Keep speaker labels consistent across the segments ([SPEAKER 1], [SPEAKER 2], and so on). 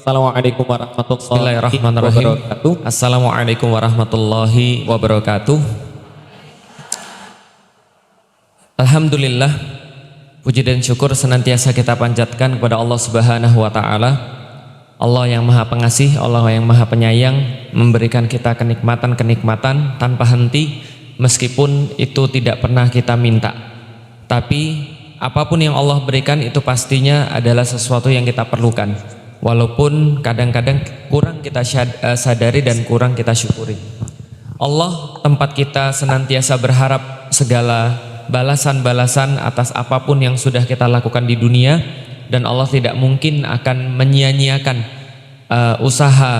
[SPEAKER 1] Assalamualaikum warahmatullahi
[SPEAKER 2] Bismillahirrahmanirrahim.
[SPEAKER 1] wabarakatuh.
[SPEAKER 2] Assalamualaikum warahmatullahi wabarakatuh. Alhamdulillah, puji dan syukur senantiasa kita panjatkan kepada Allah Subhanahu wa taala. Allah yang Maha Pengasih, Allah yang Maha Penyayang, memberikan kita kenikmatan-kenikmatan tanpa henti, meskipun itu tidak pernah kita minta. Tapi apapun yang Allah berikan itu pastinya adalah sesuatu yang kita perlukan, walaupun kadang-kadang kurang kita sadari dan kurang kita syukuri. Allah tempat kita senantiasa berharap segala balasan-balasan atas apapun yang sudah kita lakukan di dunia, dan Allah tidak mungkin akan menyia-nyiakan usaha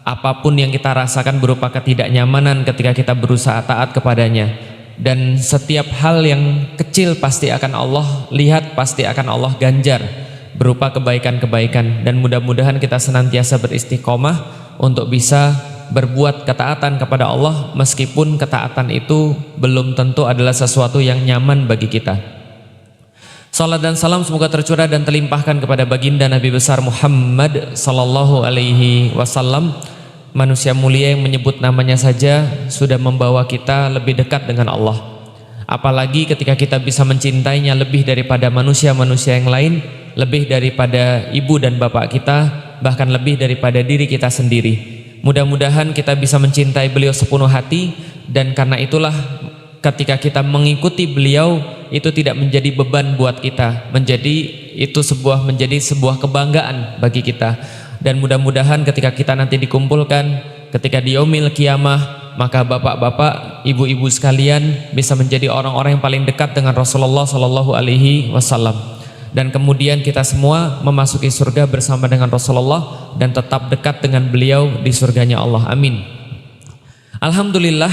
[SPEAKER 2] apapun yang kita rasakan berupa ketidaknyamanan ketika kita berusaha taat kepadanya. Dan setiap hal yang kecil pasti akan Allah lihat, pasti akan Allah ganjar berupa kebaikan-kebaikan. Dan mudah-mudahan kita senantiasa beristiqomah untuk bisa berbuat ketaatan kepada Allah, meskipun ketaatan itu belum tentu adalah sesuatu yang nyaman bagi kita. Salat dan salam semoga tercurah dan terlimpahkan kepada baginda Nabi besar Muhammad sallallahu alaihi wasallam. Manusia mulia yang menyebut namanya saja sudah membawa kita lebih dekat dengan Allah. Apalagi ketika kita bisa mencintainya lebih daripada manusia-manusia yang lain, lebih daripada ibu dan bapak kita, bahkan lebih daripada diri kita sendiri. Mudah-mudahan kita bisa mencintai beliau sepenuh hati, dan karena itulah ketika kita mengikuti beliau itu tidak menjadi beban buat kita, menjadi sebuah kebanggaan bagi kita. Dan mudah-mudahan ketika kita nanti dikumpulkan, ketika di yaumil qiyamah, maka bapak-bapak, ibu-ibu sekalian bisa menjadi orang-orang yang paling dekat dengan Rasulullah sallallahu alaihi wasallam. Dan kemudian kita semua memasuki surga bersama dengan Rasulullah dan tetap dekat dengan beliau di surganya Allah. Amin. Alhamdulillah,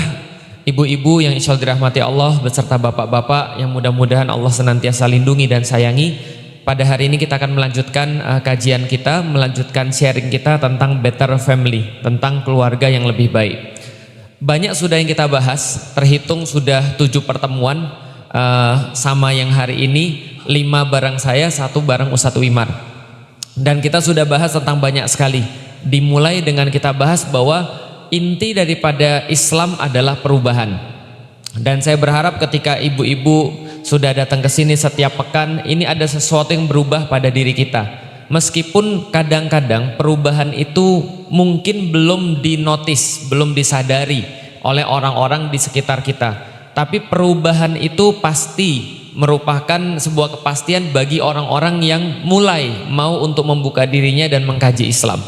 [SPEAKER 2] ibu-ibu yang insya Allah dirahmati Allah beserta bapak-bapak yang mudah-mudahan Allah senantiasa lindungi dan sayangi. Pada hari ini kita akan melanjutkan kajian kita, melanjutkan sharing kita tentang better family, tentang keluarga yang lebih baik. Banyak sudah yang kita bahas, terhitung sudah 7 pertemuan sama yang hari ini, 5 bareng saya, 1 bareng Ustadz Wimar. Dan kita sudah bahas tentang banyak sekali. Dimulai dengan kita bahas bahwa inti daripada Islam adalah perubahan. Dan saya berharap ketika ibu-ibu sudah datang ke sini setiap pekan, ini ada sesuatu yang berubah pada diri kita. Meskipun kadang-kadang perubahan itu mungkin belum dinotis, belum disadari oleh orang-orang di sekitar kita. Tapi perubahan itu pasti merupakan sebuah kepastian bagi orang-orang yang mulai mau untuk membuka dirinya dan mengkaji Islam.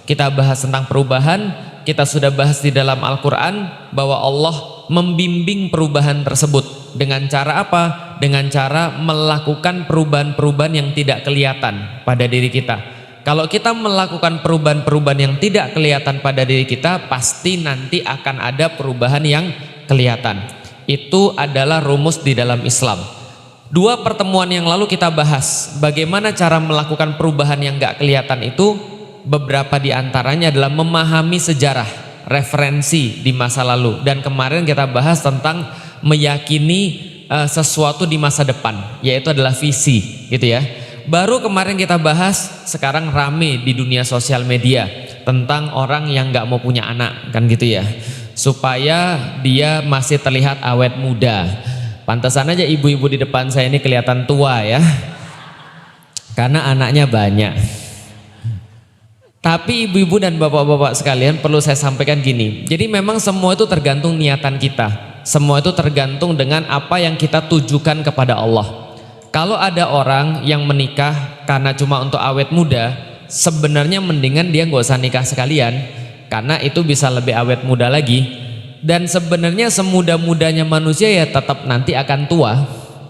[SPEAKER 2] Kita bahas tentang perubahan, kita sudah bahas di dalam Al-Quran bahwa Allah membimbing perubahan tersebut. Dengan cara apa? Dengan cara melakukan perubahan-perubahan yang tidak kelihatan pada diri kita. Kalau kita melakukan perubahan-perubahan yang tidak kelihatan pada diri kita, pasti nanti akan ada perubahan yang kelihatan. Itu adalah rumus di dalam Islam. 2 pertemuan yang lalu kita bahas bagaimana cara melakukan perubahan yang gak kelihatan itu. Beberapa di antaranya adalah memahami sejarah, referensi di masa lalu. Dan kemarin kita bahas tentang meyakini sesuatu di masa depan, yaitu adalah visi, gitu ya. Baru kemarin kita bahas, sekarang rame di dunia sosial media tentang orang yang nggak mau punya anak, kan gitu ya, supaya dia masih terlihat awet muda. Pantesan aja ibu-ibu di depan saya ini kelihatan tua ya, karena anaknya banyak. Tapi ibu-ibu dan bapak-bapak sekalian, perlu saya sampaikan gini. Jadi memang semua itu tergantung niatan kita. Semua itu tergantung dengan apa yang kita tujukan kepada Allah. Kalau ada orang yang menikah karena cuma untuk awet muda, sebenarnya mendingan dia nggak usah nikah sekalian, karena itu bisa lebih awet muda lagi. Dan sebenarnya semuda-mudanya manusia ya tetap nanti akan tua.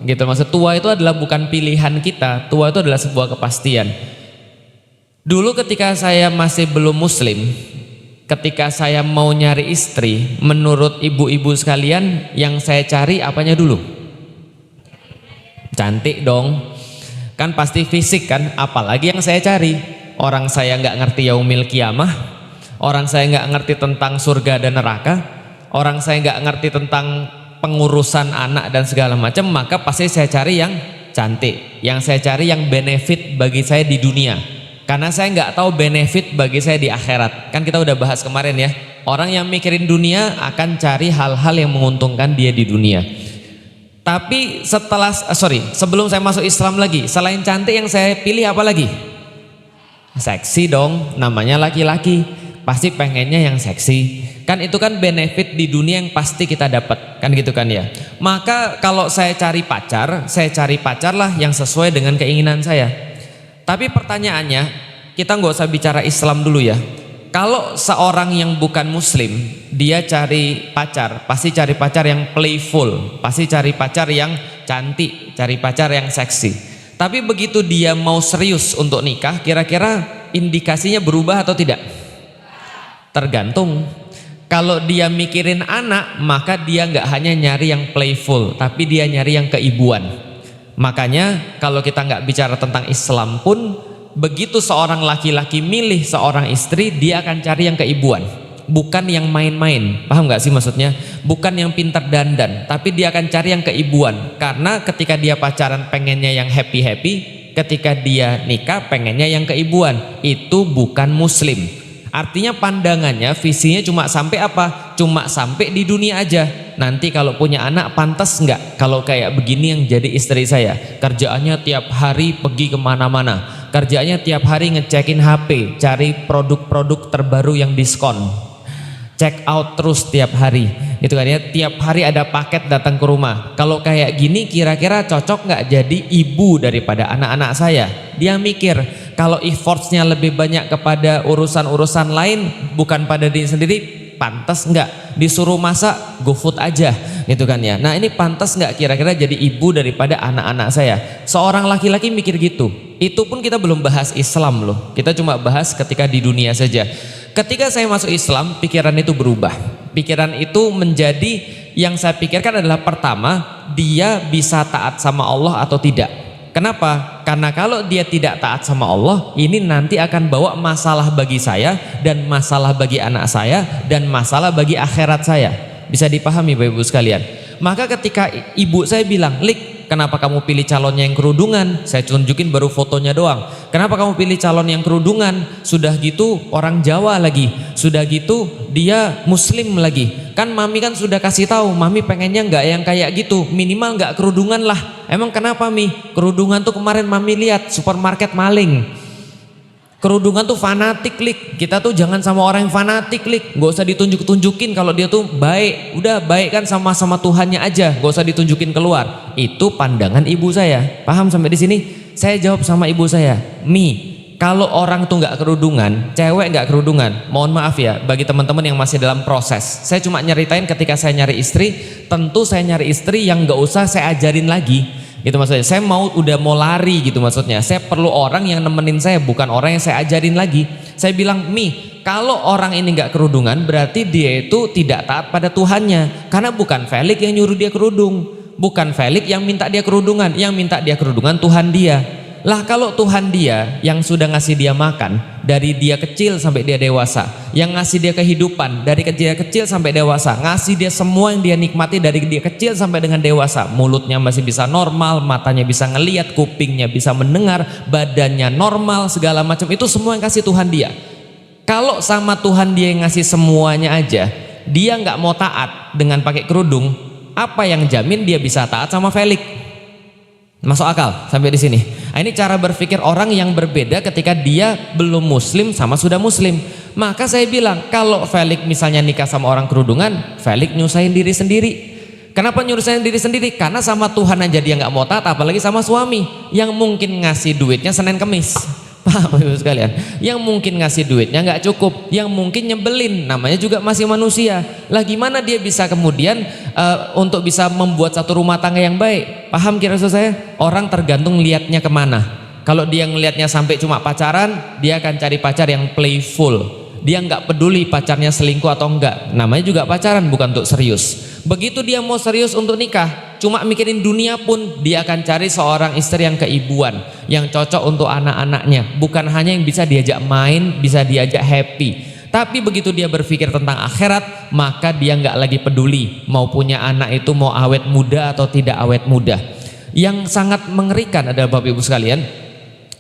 [SPEAKER 2] Gitu, maksud tua itu adalah bukan pilihan kita, tua itu adalah sebuah kepastian. Dulu ketika saya masih belum muslim, ketika saya mau nyari istri, menurut ibu-ibu sekalian yang saya cari apanya dulu? Cantik dong, kan pasti fisik kan, apalagi yang saya cari. Orang saya nggak ngerti yaumil qiyamah, orang saya nggak ngerti tentang surga dan neraka, orang saya nggak ngerti tentang pengurusan anak dan segala macam, maka pasti saya cari yang cantik, yang saya cari yang benefit bagi saya di dunia. Karena saya nggak tahu benefit bagi saya di akhirat. Kan kita udah bahas kemarin ya. Orang yang mikirin dunia akan cari hal-hal yang menguntungkan dia di dunia. Tapi sebelum saya masuk Islam lagi, selain cantik yang saya pilih apa lagi? Seksi dong, namanya laki-laki. Pasti pengennya yang seksi. Kan itu kan benefit di dunia yang pasti kita dapat. Kan gitu kan ya. Maka kalau saya cari pacar lah yang sesuai dengan keinginan saya. Tapi pertanyaannya, kita nggak usah bicara Islam dulu ya. Kalau seorang yang bukan muslim, dia cari pacar, pasti cari pacar yang playful, pasti cari pacar yang cantik, cari pacar yang seksi. Tapi begitu dia mau serius untuk nikah, kira-kira indikasinya berubah atau tidak? Tergantung. Kalau dia mikirin anak, maka dia nggak hanya nyari yang playful, tapi dia nyari yang keibuan. Makanya kalau kita nggak bicara tentang Islam pun, begitu seorang laki-laki milih seorang istri, dia akan cari yang keibuan, bukan yang main-main. Paham nggak sih maksudnya? Bukan yang pintar dandan, tapi dia akan cari yang keibuan. Karena ketika dia pacaran pengennya yang happy-happy, ketika dia nikah pengennya yang keibuan. Itu bukan muslim. Artinya pandangannya, visinya cuma sampai apa? Cuma sampai di dunia aja. Nanti kalau punya anak pantas nggak kalau kayak begini yang jadi istri saya? Kerjaannya tiap hari pergi kemana-mana, kerjaannya tiap hari ngecekin HP, cari produk-produk terbaru yang diskon, check out terus tiap hari, gitu kan ya. Tiap hari ada paket datang ke rumah. Kalau kayak gini kira-kira cocok nggak jadi ibu daripada anak-anak saya? Dia mikir, kalau effortnya lebih banyak kepada urusan-urusan lain bukan pada diri sendiri, pantas nggak disuruh masak GoFood aja, gitu kan ya. Nah ini pantas nggak kira-kira jadi ibu daripada anak-anak saya? Seorang laki-laki mikir gitu. Itu pun kita belum bahas Islam loh, kita cuma bahas ketika di dunia saja. Ketika saya masuk Islam, pikiran itu berubah. Pikiran itu menjadi, yang saya pikirkan adalah pertama, dia bisa taat sama Allah atau tidak. Kenapa? Karena kalau dia tidak taat sama Allah, ini nanti akan bawa masalah bagi saya, dan masalah bagi anak saya, dan masalah bagi akhirat saya. Bisa dipahami Bapak Ibu sekalian. Maka ketika ibu saya bilang, "Lik, kenapa kamu pilih calonnya yang kerudungan?" Saya tunjukin baru fotonya doang. "Kenapa kamu pilih calon yang kerudungan? Sudah gitu orang Jawa lagi, sudah gitu dia muslim lagi. Kan mami kan sudah kasih tahu, mami pengennya nggak yang kayak gitu, minimal nggak kerudungan lah." Emang kenapa Mi? Kerudungan tuh kemarin mami lihat supermarket maling. Kerudungan tuh fanatik Lik. Kita tuh jangan sama orang yang fanatik Lik. Gak usah ditunjuk-tunjukin kalau dia tuh baik. Udah baik kan sama Tuhannya aja, gak usah ditunjukin keluar. Itu pandangan ibu saya. Paham sampai di sini? Saya jawab sama ibu saya, "Mi, kalau orang tuh nggak kerudungan, cewek nggak kerudungan, mohon maaf ya bagi teman-teman yang masih dalam proses. Saya cuma nyeritain ketika saya nyari istri, tentu saya nyari istri yang nggak usah saya ajarin lagi." Gitu maksudnya. Saya udah mau lari gitu maksudnya. Saya perlu orang yang nemenin saya, bukan orang yang saya ajarin lagi. Saya bilang, "Mi, kalau orang ini nggak kerudungan, berarti dia itu tidak taat pada Tuhannya. Karena bukan Felix yang nyuruh dia kerudung, bukan Felix yang minta dia kerudungan, yang minta dia kerudungan Tuhan dia. Lah kalau Tuhan dia yang sudah ngasih dia makan dari dia kecil sampai dia dewasa, yang ngasih dia kehidupan dari dia kecil sampai dewasa, ngasih dia semua yang dia nikmati dari dia kecil sampai dengan dewasa, mulutnya masih bisa normal, matanya bisa ngelihat, kupingnya bisa mendengar, badannya normal, segala macam itu semua yang kasih Tuhan dia. Kalau sama Tuhan dia yang ngasih semuanya aja, dia nggak mau taat dengan pakai kerudung, apa yang jamin dia bisa taat sama Felix?" Masuk akal sampai di sini? Nah, ini cara berpikir orang yang berbeda ketika dia belum muslim sama sudah muslim. Maka saya bilang, kalau Felix misalnya nikah sama orang kerudungan, Felix nyusahin diri sendiri. Kenapa nyusahin diri sendiri? Karena sama Tuhan aja dia nggak mau taat, apalagi sama suami yang mungkin ngasih duitnya Senin Kemis. Paham Ibu sekalian? Yang mungkin ngasih duitnya nggak cukup, yang mungkin nyebelin, namanya juga masih manusia. Lah gimana dia bisa kemudian untuk bisa membuat satu rumah tangga yang baik? Paham kira-kira saya? Orang tergantung liatnya kemana. Kalau dia ngelihatnya sampai cuma pacaran, dia akan cari pacar yang playful. Dia nggak peduli pacarnya selingkuh atau enggak, namanya juga pacaran, bukan untuk serius. Begitu dia mau serius untuk nikah, cuma mikirin dunia pun, dia akan cari seorang istri yang keibuan, yang cocok untuk anak-anaknya, bukan hanya yang bisa diajak main, bisa diajak happy. Tapi begitu dia berpikir tentang akhirat, maka dia nggak lagi peduli mau punya anak itu mau awet muda atau tidak awet muda. Yang sangat mengerikan adalah Bapak Ibu sekalian,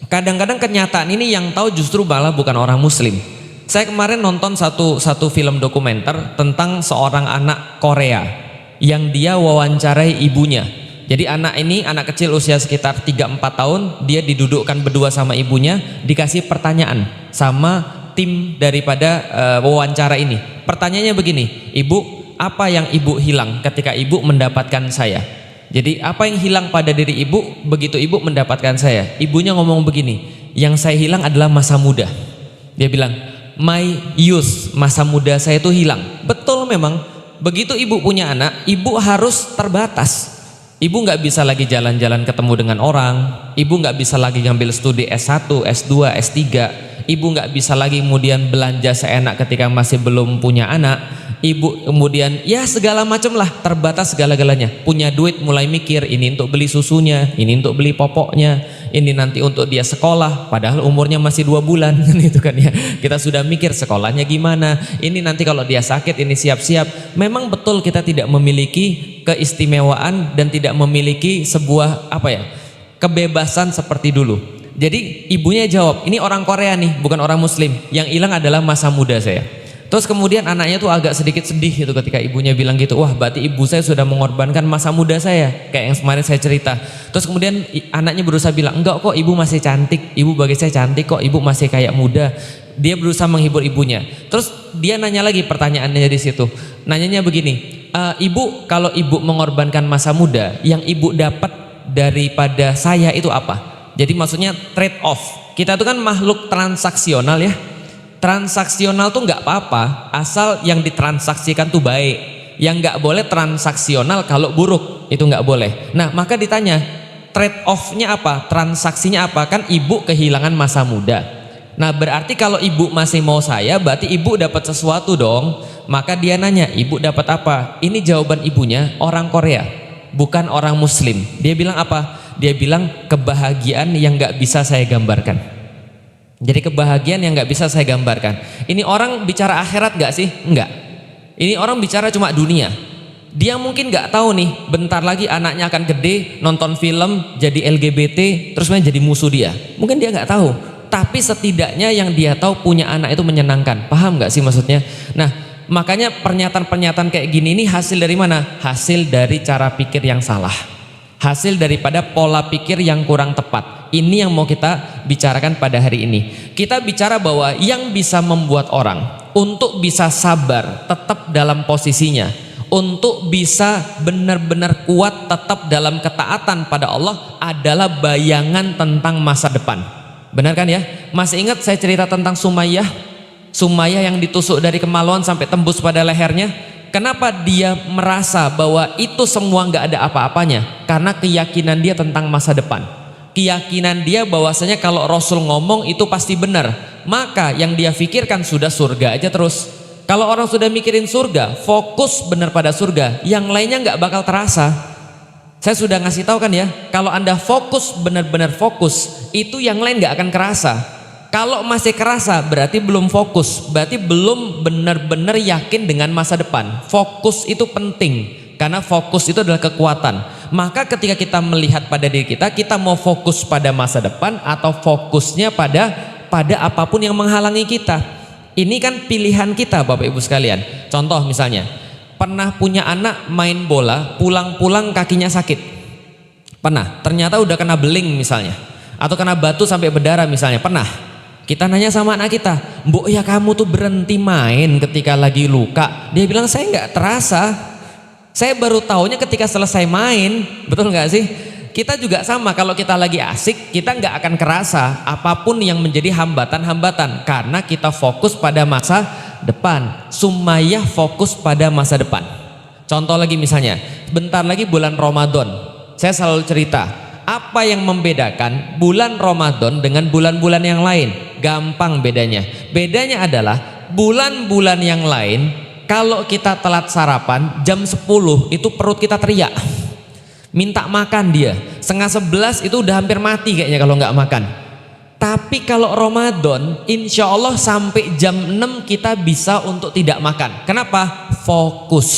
[SPEAKER 2] Kadang-kadang kenyataan ini yang tahu justru malah bukan orang muslim. Saya kemarin nonton satu film dokumenter tentang seorang anak Korea yang dia wawancarai ibunya. Jadi anak ini, anak kecil usia sekitar 3-4 tahun, dia didudukkan berdua sama ibunya, dikasih pertanyaan sama tim daripada wawancara ini. Pertanyaannya begini, "Ibu, apa yang ibu hilang ketika ibu mendapatkan saya?" Jadi apa yang hilang pada diri ibu begitu ibu mendapatkan saya? Ibunya ngomong begini, "Yang saya hilang adalah masa muda." Dia bilang, "My youth," masa muda saya itu hilang. Betul memang, begitu ibu punya anak, ibu harus terbatas. Ibu nggak bisa lagi jalan-jalan ketemu dengan orang, ibu nggak bisa lagi ngambil studi S1, S2, S3, ibu nggak bisa lagi kemudian belanja seenak ketika masih belum punya anak. Ibu kemudian ya segala macam lah, terbatas segala-galanya. Punya duit mulai mikir ini untuk beli susunya, ini untuk beli popoknya, ini nanti untuk dia sekolah, padahal umurnya masih 2 bulan kan itu kan ya. Kita sudah mikir sekolahnya gimana, ini nanti kalau dia sakit ini siap-siap. Memang betul kita tidak memiliki keistimewaan dan tidak memiliki sebuah kebebasan seperti dulu. Jadi ibunya jawab, ini orang Korea nih, bukan orang muslim. Yang hilang adalah masa muda saya. Terus kemudian anaknya tuh agak sedikit sedih gitu ketika ibunya bilang gitu, wah berarti ibu saya sudah mengorbankan masa muda saya, kayak yang kemarin saya cerita. Terus kemudian anaknya berusaha bilang, enggak kok ibu masih cantik, ibu bagi saya cantik kok, ibu masih kayak muda. Dia berusaha menghibur ibunya. Terus dia nanya lagi pertanyaannya di situ, nanyanya begini, "Ibu, kalau ibu mengorbankan masa muda, yang ibu dapat daripada saya itu apa?" Jadi maksudnya trade off. Kita tuh kan makhluk transaksional ya. Transaksional tuh nggak apa-apa asal yang ditransaksikan tuh baik. Yang nggak boleh transaksional kalau buruk, itu nggak boleh. Nah maka ditanya trade off-nya apa, transaksinya apa? Kan ibu kehilangan masa muda. Nah berarti kalau ibu masih mau saya, berarti ibu dapat sesuatu dong. Maka dia nanya, ibu dapat apa? Ini jawaban ibunya orang Korea, bukan orang muslim. Dia bilang apa? Dia bilang kebahagiaan yang nggak bisa saya gambarkan. Jadi kebahagiaan yang nggak bisa saya gambarkan. Ini orang bicara akhirat nggak sih? Enggak. Ini orang bicara cuma dunia. Dia mungkin nggak tahu nih, bentar lagi anaknya akan gede, nonton film, jadi LGBT, terus main jadi musuh dia. Mungkin dia nggak tahu. Tapi setidaknya yang dia tahu punya anak itu menyenangkan. Paham nggak sih maksudnya? Nah, makanya pernyataan-pernyataan kayak gini ini hasil dari mana? Hasil dari cara pikir yang salah. Hasil daripada pola pikir yang kurang tepat. Ini yang mau kita bicarakan pada hari ini. Kita bicara bahwa yang bisa membuat orang untuk bisa sabar tetap dalam posisinya, untuk bisa benar-benar kuat tetap dalam ketaatan pada Allah adalah bayangan tentang masa depan. Benar kan ya? Masih ingat saya cerita tentang Sumayyah? Sumayyah yang ditusuk dari kemaluan sampai tembus pada lehernya. Kenapa dia merasa bahwa itu semua nggak ada apa-apanya? Karena keyakinan dia tentang masa depan. Keyakinan dia bahwasanya kalau Rasul ngomong itu pasti benar. Maka yang dia pikirkan sudah surga aja terus. Kalau orang sudah mikirin surga, fokus benar pada surga, yang lainnya nggak bakal terasa. Saya sudah ngasih tahu kan ya, kalau Anda fokus benar-benar fokus, itu yang lain nggak akan kerasa. Kalau masih kerasa berarti belum fokus, berarti belum benar-benar yakin dengan masa depan. Fokus itu penting karena fokus itu adalah kekuatan. Maka ketika kita melihat pada diri kita, kita mau fokus pada masa depan atau fokusnya pada apapun yang menghalangi kita. Ini kan pilihan kita Bapak Ibu sekalian. Contoh misalnya, pernah punya anak main bola, pulang-pulang kakinya sakit. Pernah, ternyata udah kena beling misalnya, atau kena batu sampai berdarah misalnya, pernah. Kita nanya sama anak kita, "Mbok ya kamu tuh berhenti main ketika lagi luka." Dia bilang, "Saya nggak terasa. Saya baru taunya ketika selesai main." Betul nggak sih? Kita juga sama, kalau kita lagi asik, kita nggak akan kerasa apapun yang menjadi hambatan-hambatan karena kita fokus pada masa depan. Sumayyah fokus pada masa depan. Contoh lagi misalnya, bentar lagi bulan Ramadan. Saya selalu cerita, apa yang membedakan bulan Ramadan dengan bulan-bulan yang lain? Gampang bedanya. Bedanya adalah bulan-bulan yang lain kalau kita telat sarapan jam 10 itu perut kita teriak. Minta makan dia. Setengah 11 itu udah hampir mati kayaknya kalau nggak makan. Tapi kalau Ramadan insya Allah sampai jam 6 kita bisa untuk tidak makan. Kenapa? Fokus.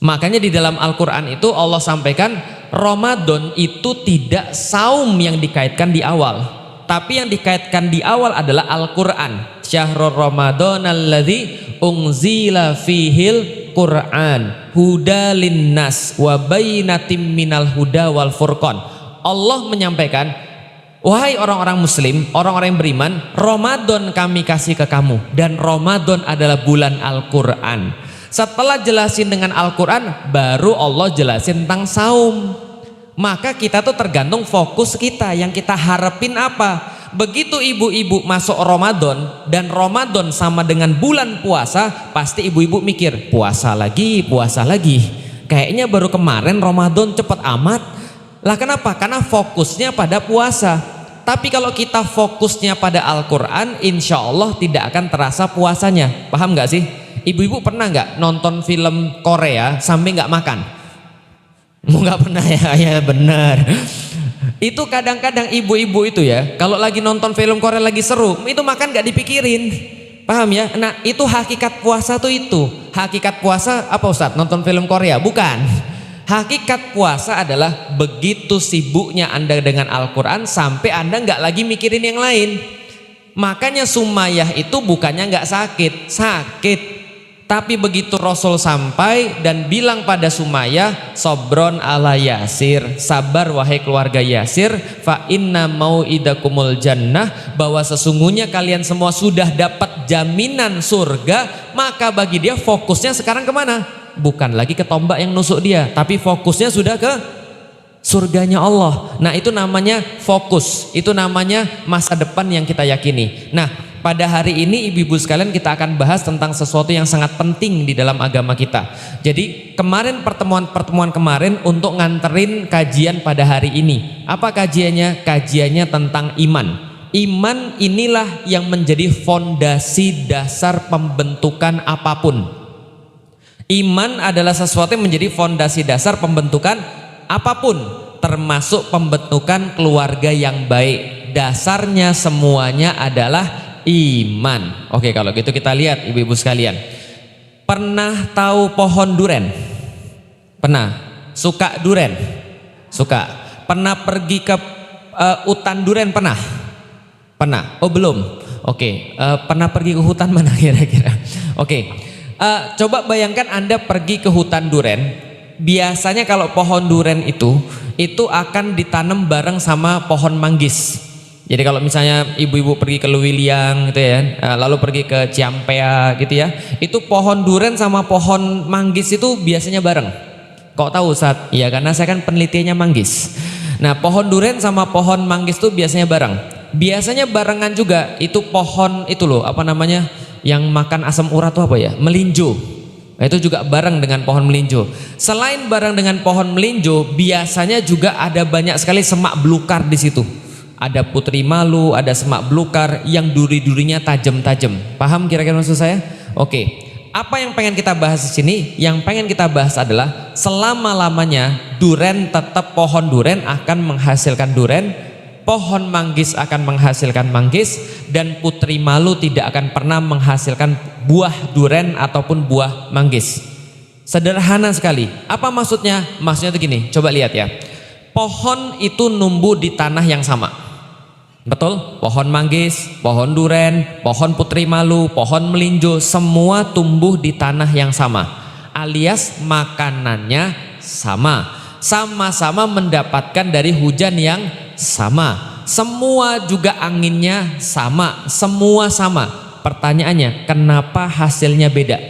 [SPEAKER 2] Makanya di dalam Al-Quran itu Allah sampaikan Ramadan itu tidak saum yang dikaitkan di awal. Tapi yang dikaitkan di awal adalah Al-Quran. Syahrul Ramadan alladzi unzila fihil Quran huda linnas wa bainatim minal huda wal furqan. Allah menyampaikan, wahai orang-orang muslim, orang-orang yang beriman, Ramadan kami kasih ke kamu, dan Ramadan adalah bulan Al-Quran. Setelah jelasin dengan Al-Quran, baru Allah jelasin tentang saum. Maka kita tuh tergantung fokus kita, yang kita harapin apa. Begitu ibu-ibu masuk Ramadan dan Ramadan sama dengan bulan puasa, pasti ibu-ibu mikir puasa lagi, puasa lagi. Kayaknya baru kemarin Ramadan cepet amat. Lah kenapa? Karena fokusnya pada puasa. Tapi kalau kita fokusnya pada Al-Quran, insya Allah tidak akan terasa puasanya. Paham nggak sih? Ibu-ibu pernah nggak nonton film Korea sampai nggak makan? Nggak pernah ya? Ya benar. Itu kadang-kadang ibu-ibu itu ya, kalau lagi nonton film Korea lagi seru, itu makan nggak dipikirin. Paham ya? Nah itu hakikat puasa tuh itu. Hakikat puasa apa Ustadz? Nonton film Korea? Bukan. Hakikat puasa adalah begitu sibuknya Anda dengan Al-Quran sampai Anda nggak lagi mikirin yang lain. Makanya Sumayyah itu bukannya nggak sakit, sakit. Tapi begitu Rasul sampai dan bilang pada Sumayyah, sobron ala Yasir, sabar wahai keluarga Yasir, fa inna mau'idakumul jannah, bahwa sesungguhnya kalian semua sudah dapat jaminan surga. Maka bagi dia fokusnya sekarang kemana? Bukan lagi ke tombak yang nusuk dia, tapi fokusnya sudah ke surganya Allah. Nah itu namanya fokus, itu namanya masa depan yang kita yakini. Nah pada hari ini ibu-ibu sekalian kita akan bahas tentang sesuatu yang sangat penting di dalam agama kita. Jadi kemarin pertemuan kemarin untuk nganterin kajian pada hari ini. Apa kajiannya? Kajiannya tentang iman. Iman inilah yang menjadi fondasi dasar pembentukan apapun. Iman adalah sesuatu yang menjadi fondasi dasar pembentukan apapun, termasuk pembentukan keluarga yang baik. Dasarnya semuanya adalah iman. Oke, kalau gitu kita lihat ibu-ibu sekalian. Pernah tahu pohon duren? Pernah? Suka duren? Suka. Pernah pergi ke hutan duren? Pernah? Pernah? Oh belum? Oke. Pernah pergi ke hutan mana kira-kira? Oke. Coba bayangkan Anda pergi ke hutan duren. Biasanya kalau pohon duren itu akan ditanam bareng sama pohon manggis. Jadi kalau misalnya ibu-ibu pergi ke Lewiliang gitu ya, lalu pergi ke Ciampea gitu ya, itu pohon duren sama pohon manggis itu biasanya bareng. Kok tahu Ustadz? Iya karena saya kan penelitiannya manggis. Nah pohon duren sama pohon manggis itu biasanya bareng. Biasanya barengan juga itu pohon itu loh, apa namanya, yang makan asam urat tuh apa ya? Melinjo. Nah, itu juga bareng dengan pohon melinjo. Selain bareng dengan pohon melinjo, biasanya juga ada banyak sekali semak belukar di situ. Ada putri malu, ada semak belukar yang duri-durinya tajam-tajam. Paham kira-kira maksud saya? Oke. Apa yang pengen kita bahas di sini? Yang pengen kita bahas adalah selama-lamanya duren tetap pohon duren akan menghasilkan duren, pohon manggis akan menghasilkan manggis, dan putri malu tidak akan pernah menghasilkan buah duren ataupun buah manggis. Sederhana sekali. Apa maksudnya? Maksudnya itu gini, coba lihat ya. Pohon itu numbuh di tanah yang sama. Betul? Pohon manggis, pohon duren, pohon putri malu, pohon melinjo, semua tumbuh di tanah yang sama. Alias makanannya sama. Sama-sama mendapatkan dari hujan yang sama. Semua juga anginnya sama. Semua sama. Pertanyaannya, kenapa hasilnya beda?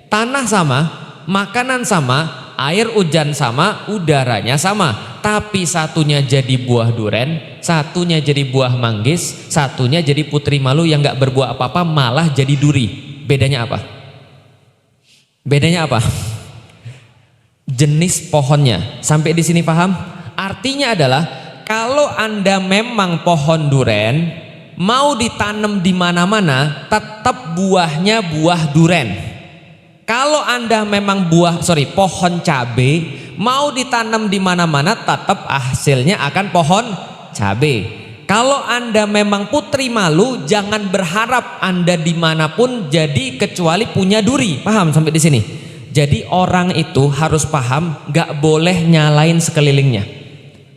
[SPEAKER 2] Tanah sama, makanan sama, air hujan sama, udaranya sama. Tapi satunya jadi buah duren, satunya jadi buah manggis, satunya jadi putri malu yang gak berbuah apa-apa malah jadi duri. Bedanya apa? Bedanya apa? Jenis pohonnya. Sampai di sini paham? Artinya adalah kalau Anda memang pohon duren mau ditanam di mana-mana, tetap buahnya buah duren. Kalau Anda memang pohon cabe, mau ditanam di mana-mana tetap hasilnya akan pohon cabe. Kalau Anda memang putri malu, jangan berharap Anda dimanapun jadi kecuali punya duri. Paham sampai di sini? Jadi orang itu harus paham, gak boleh nyalain sekelilingnya.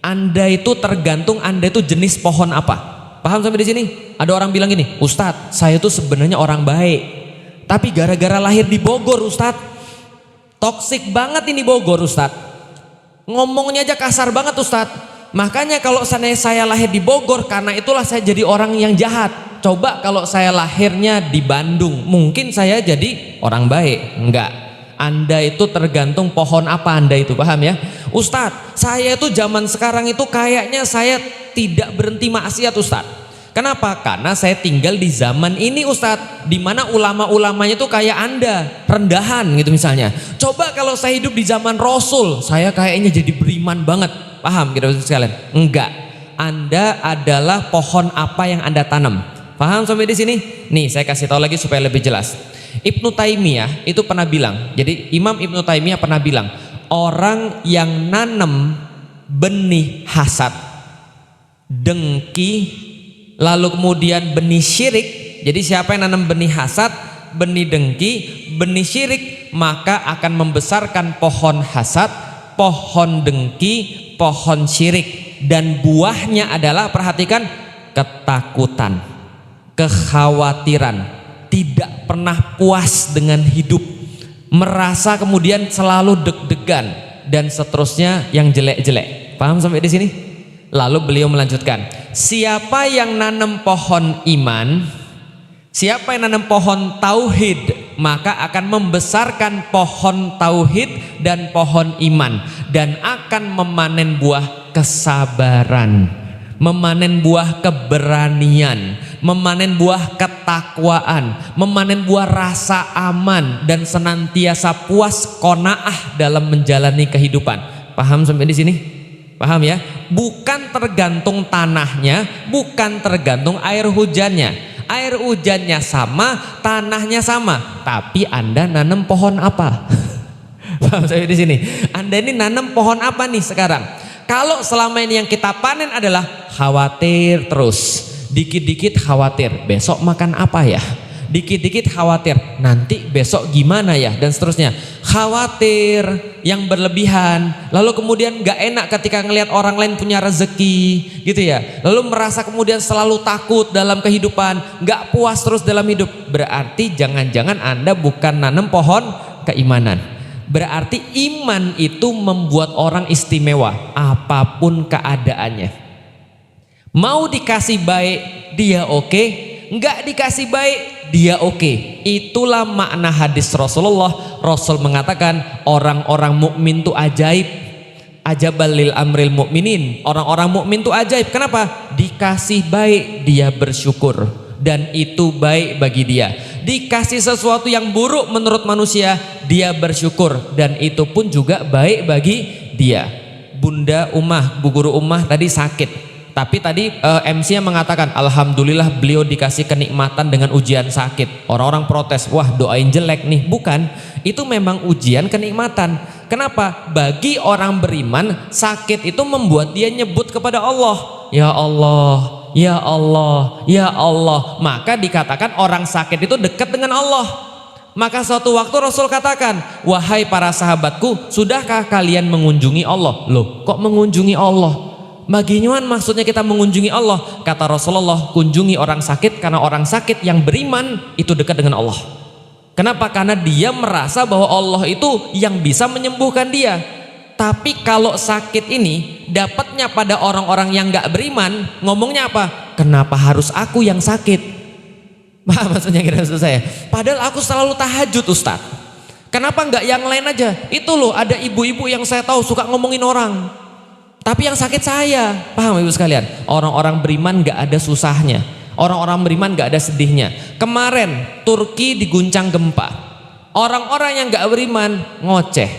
[SPEAKER 2] Anda itu tergantung Anda itu jenis pohon apa. Paham sampai di sini? Ada orang bilang gini, Ustadz, saya tuh sebenarnya orang baik, tapi gara-gara lahir di Bogor, Ustadz, toksik banget ini Bogor, Ustadz. Ngomongnya aja kasar banget, Ustadz. Makanya kalau saya lahir di Bogor, karena itulah saya jadi orang yang jahat. Coba kalau saya lahirnya di Bandung, mungkin saya jadi orang baik. Enggak. Anda itu tergantung pohon apa Anda itu, paham ya? Ustadz, saya itu zaman sekarang itu kayaknya saya tidak berhenti maksiat, Ustadz. Kenapa? Karena saya tinggal di zaman ini, Ustadz, di mana ulama-ulamanya itu kayak Anda, rendahan gitu misalnya. Coba kalau saya hidup di zaman Rasul, saya kayaknya jadi beriman banget. Paham gitu sekalian? Enggak. Anda adalah pohon apa yang Anda tanam. Paham sampai di sini? Nih, saya kasih tahu lagi supaya lebih jelas. Ibnu Taimiyah itu pernah bilang, jadi Imam Ibnu Taimiyah pernah bilang, orang yang nanam benih hasad, dengki, lalu kemudian benih syirik. Jadi siapa yang nanam benih hasad, benih dengki, benih syirik, maka akan membesarkan pohon hasad, pohon dengki, pohon syirik, dan buahnya adalah, perhatikan, ketakutan, kekhawatiran, tidak pernah puas dengan hidup, merasa kemudian selalu deg-degan, dan seterusnya yang jelek-jelek. Paham sampai di sini? Lalu beliau melanjutkan, siapa yang nanam pohon iman, siapa yang nanam pohon tauhid, maka akan membesarkan pohon tauhid dan pohon iman, dan akan memanen buah kesabaran, memanen buah keberanian, memanen buah ketakwaan, memanen buah rasa aman, dan senantiasa puas qanaah dalam menjalani kehidupan. Paham sampai di sini? Paham ya? Bukan tergantung tanahnya, bukan tergantung air hujannya. Air hujannya sama, tanahnya sama, tapi Anda nanam pohon apa? Paham saya di sini? Anda ini nanam pohon apa nih sekarang? Kalau selama ini yang kita panen adalah khawatir terus, dikit-dikit khawatir, besok makan apa ya? Dikit-dikit khawatir, nanti besok gimana ya, dan seterusnya. Khawatir yang berlebihan, lalu kemudian gak enak ketika ngelihat orang lain punya rezeki gitu ya, lalu merasa kemudian selalu takut dalam kehidupan, gak puas terus dalam hidup. Berarti jangan-jangan Anda bukan nanam pohon keimanan. Berarti iman itu membuat orang istimewa apapun keadaannya. Mau dikasih baik dia oke, enggak dikasih baik dia oke. Itulah makna hadis Rasulullah. Rasul mengatakan orang-orang mukmin itu ajaib. Ajabal lil amril mukminin. Orang-orang mukmin itu ajaib. Kenapa? Dikasih baik dia bersyukur, dan itu baik bagi dia. Dikasih sesuatu yang buruk menurut manusia, dia bersyukur, dan itu pun juga baik bagi dia. Bunda Ummah, Bu Guru Ummah tadi sakit, tapi tadi MC-nya mengatakan alhamdulillah beliau dikasih kenikmatan dengan ujian sakit. Orang-orang protes, wah doain jelek nih. Bukan, itu memang ujian kenikmatan. Kenapa? Bagi orang beriman, sakit itu membuat dia nyebut kepada Allah, ya Allah, ya Allah, ya Allah. Maka dikatakan orang sakit itu dekat dengan Allah. Maka suatu waktu Rasul katakan, wahai para sahabatku, sudahkah kalian mengunjungi Allah? Loh, kok mengunjungi Allah? Baginyuan maksudnya kita mengunjungi Allah. Kata Rasulullah, kunjungi orang sakit, karena orang sakit yang beriman itu dekat dengan Allah. Kenapa? Karena dia merasa bahwa Allah itu yang bisa menyembuhkan dia. Tapi kalau sakit ini dapatnya pada orang-orang yang gak beriman, ngomongnya apa? Kenapa harus aku yang sakit? Paham maksudnya kira maksud saya? Padahal aku selalu tahajud, Ustadz. Kenapa nggak yang lain aja? Itu loh, ada ibu-ibu yang saya tahu suka ngomongin orang, tapi yang sakit saya. Paham ibu sekalian? Orang-orang beriman nggak ada susahnya, orang-orang beriman nggak ada sedihnya. Kemarin Turki diguncang gempa, orang-orang yang nggak beriman ngoceh,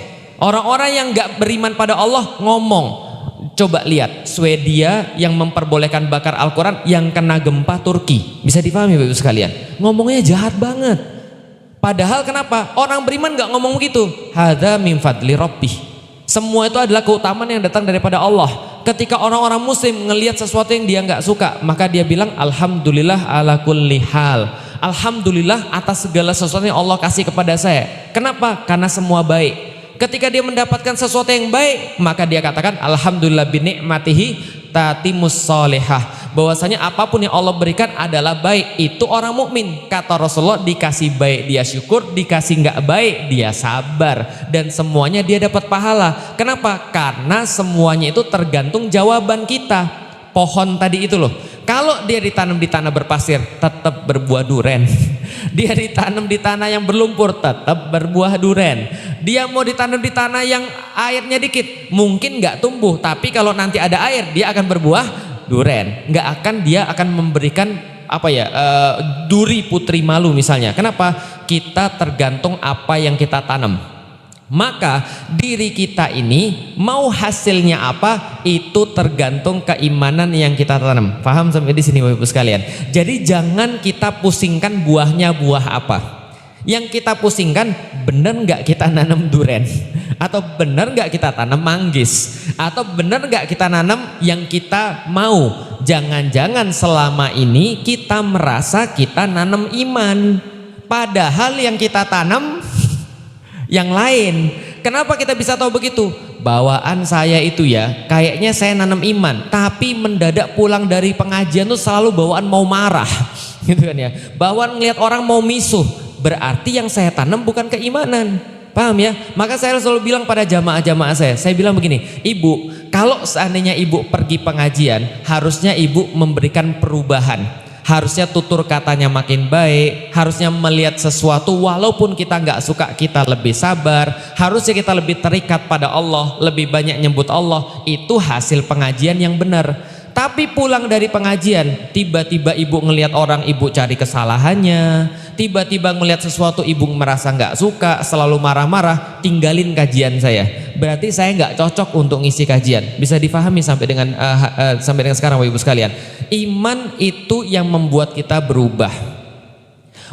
[SPEAKER 2] orang-orang yang nggak beriman pada Allah ngomong. Coba lihat Swedia yang memperbolehkan bakar Al-Quran, yang kena gempa Turki. Bisa dipahami Bapak Ibu sekalian? Ngomongnya jahat banget. Padahal kenapa? Orang beriman gak ngomong begitu. Hadza min fadli rabbih. Semua itu adalah keutamaan yang datang daripada Allah. Ketika orang-orang muslim ngelihat sesuatu yang dia gak suka, maka dia bilang alhamdulillah ala kulli hal. Alhamdulillah atas segala sesuatu yang Allah kasih kepada saya. Kenapa? Karena semua baik. Ketika dia mendapatkan sesuatu yang baik, maka dia katakan alhamdulillah bi ni'matihi tatimus sholihah. bahwasanya apapun yang Allah berikan adalah baik. Itu orang mukmin. Kata Rasulullah, dikasih baik dia syukur, dikasih nggak baik dia sabar, dan semuanya dia dapat pahala. Kenapa? Karena semuanya itu tergantung jawaban kita. Pohon tadi itu loh, kalau dia ditanam di tanah berpasir tetap berbuah duren. Dia ditanam di tanah yang berlumpur tetap berbuah duren. Dia mau ditanam di tanah yang airnya dikit mungkin nggak tumbuh, tapi kalau nanti ada air dia akan berbuah duren. Nggak akan, dia akan memberikan duri putri malu misalnya. Kenapa? Kita tergantung apa yang kita tanam. Maka diri kita ini mau hasilnya apa itu tergantung keimanan yang kita tanam. Paham sampai di sini Bapak Ibu sekalian? Jadi jangan kita pusingkan buahnya buah apa. Yang kita pusingkan, benar nggak kita nanam duren, atau benar nggak kita tanam manggis, atau benar nggak kita nanam yang kita mau. Jangan-jangan selama ini kita merasa kita nanam iman, padahal yang kita tanam yang lain. Kenapa kita bisa tahu begitu? Bawaan saya itu ya, kayaknya saya nanam iman, tapi mendadak pulang dari pengajian tuh selalu bawaan mau marah, gitu kan ya. Bawaan ngelihat orang mau misuh, berarti yang saya tanam bukan keimanan. Paham ya? Maka saya selalu bilang pada jamaah-jamaah saya bilang begini, ibu, kalau seandainya ibu pergi pengajian, harusnya ibu memberikan perubahan. Harusnya tutur katanya makin baik, harusnya melihat sesuatu walaupun kita nggak suka kita lebih sabar, harusnya kita lebih terikat pada Allah, lebih banyak nyebut Allah. Itu hasil pengajian yang benar. Tapi pulang dari pengajian, tiba-tiba ibu ngelihat orang, ibu cari kesalahannya, tiba-tiba ngelihat sesuatu ibu merasa nggak suka, selalu marah-marah, tinggalin kajian saya. Berarti saya nggak cocok untuk ngisi kajian. Bisa difahami sampai dengan sekarang Bapak Ibu sekalian. Iman itu yang membuat kita berubah.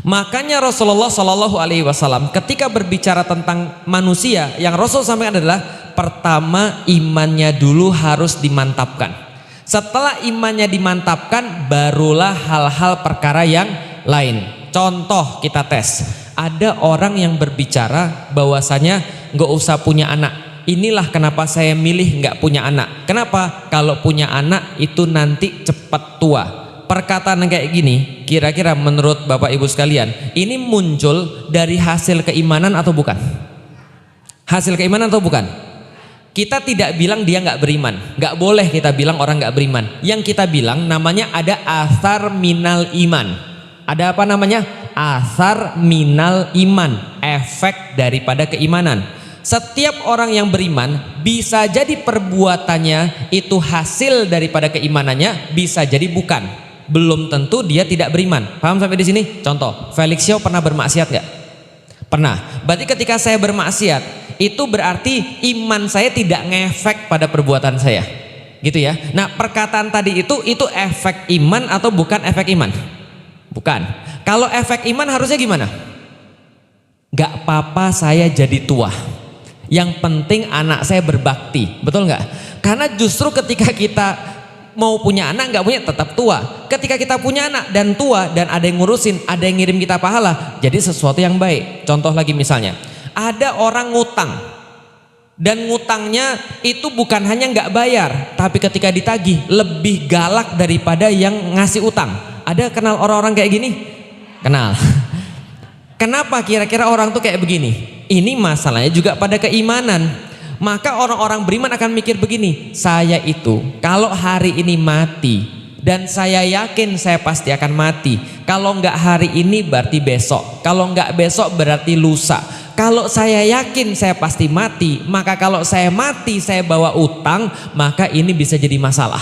[SPEAKER 2] Makanya Rasulullah Shallallahu Alaihi Wasallam ketika berbicara tentang manusia, yang Rasul sampaikan adalah pertama imannya dulu harus dimantapkan. Setelah imannya dimantapkan, barulah hal-hal perkara yang lain. Contoh kita tes, ada orang yang berbicara bahwasanya nggak usah punya anak. Inilah kenapa saya milih nggak punya anak. Kenapa? Kalau punya anak itu nanti cepat tua. Perkataan kayak gini, kira-kira menurut Bapak Ibu sekalian, ini muncul dari hasil keimanan atau bukan? Hasil keimanan atau bukan? Kita tidak bilang dia nggak beriman. Nggak boleh kita bilang orang nggak beriman. Yang kita bilang namanya ada athar minal iman. Ada apa namanya? Athar minal iman, efek daripada keimanan. Setiap orang yang beriman bisa jadi perbuatannya itu hasil daripada keimanannya, bisa jadi bukan. Belum tentu dia tidak beriman. Paham sampai di sini? Contoh, Felix Xiao pernah bermaksiat nggak? Pernah. Berarti ketika saya bermaksiat, itu berarti iman saya tidak ngefek pada perbuatan saya. Gitu ya. Nah, perkataan tadi itu efek iman atau bukan efek iman? Bukan. Kalau efek iman harusnya gimana? Gak apa-apa saya jadi tua, yang penting anak saya berbakti. Betul nggak? Karena justru ketika kita mau punya anak nggak punya tetap tua. Ketika kita punya anak dan tua dan ada yang ngurusin, ada yang ngirim kita pahala, jadi sesuatu yang baik. Contoh lagi misalnya, ada orang ngutang dan ngutangnya itu bukan hanya nggak bayar, tapi ketika ditagih lebih galak daripada yang ngasih utang. Ada kenal orang-orang kayak gini? Kenal. Kenapa kira-kira orang tuh kayak begini? Ini masalahnya juga pada keimanan. Maka orang-orang beriman akan mikir begini, saya itu kalau hari ini mati dan saya yakin saya pasti akan mati. Kalau nggak hari ini berarti besok. Kalau nggak besok berarti lusa. Kalau saya yakin saya pasti mati, maka kalau saya mati saya bawa utang, maka ini bisa jadi masalah.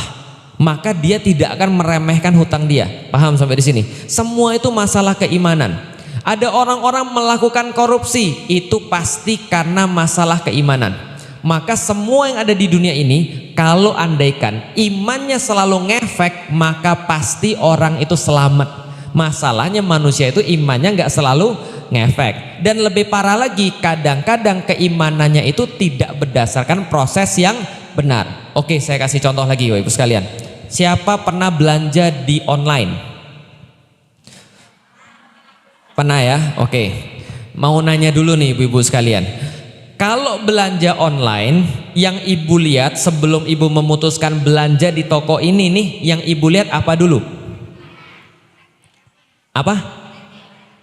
[SPEAKER 2] Maka dia tidak akan meremehkan hutang dia. Paham sampai di sini? Semua itu masalah keimanan. Ada orang-orang melakukan korupsi, itu pasti karena masalah keimanan. Maka semua yang ada di dunia ini, kalau andaikan imannya selalu ngefek, maka pasti orang itu selamat. Masalahnya manusia itu imannya nggak selalu ngefek. Dan lebih parah lagi, kadang-kadang keimanannya itu tidak berdasarkan proses yang benar. Oke, saya kasih contoh lagi Bapak Ibu sekalian. Siapa pernah belanja di online? Pernah ya? Oke. Mau nanya dulu nih ibu-ibu sekalian. Kalau belanja online Yang ibu lihat sebelum ibu memutuskan belanja di toko ini nih, yang ibu lihat apa dulu? Apa?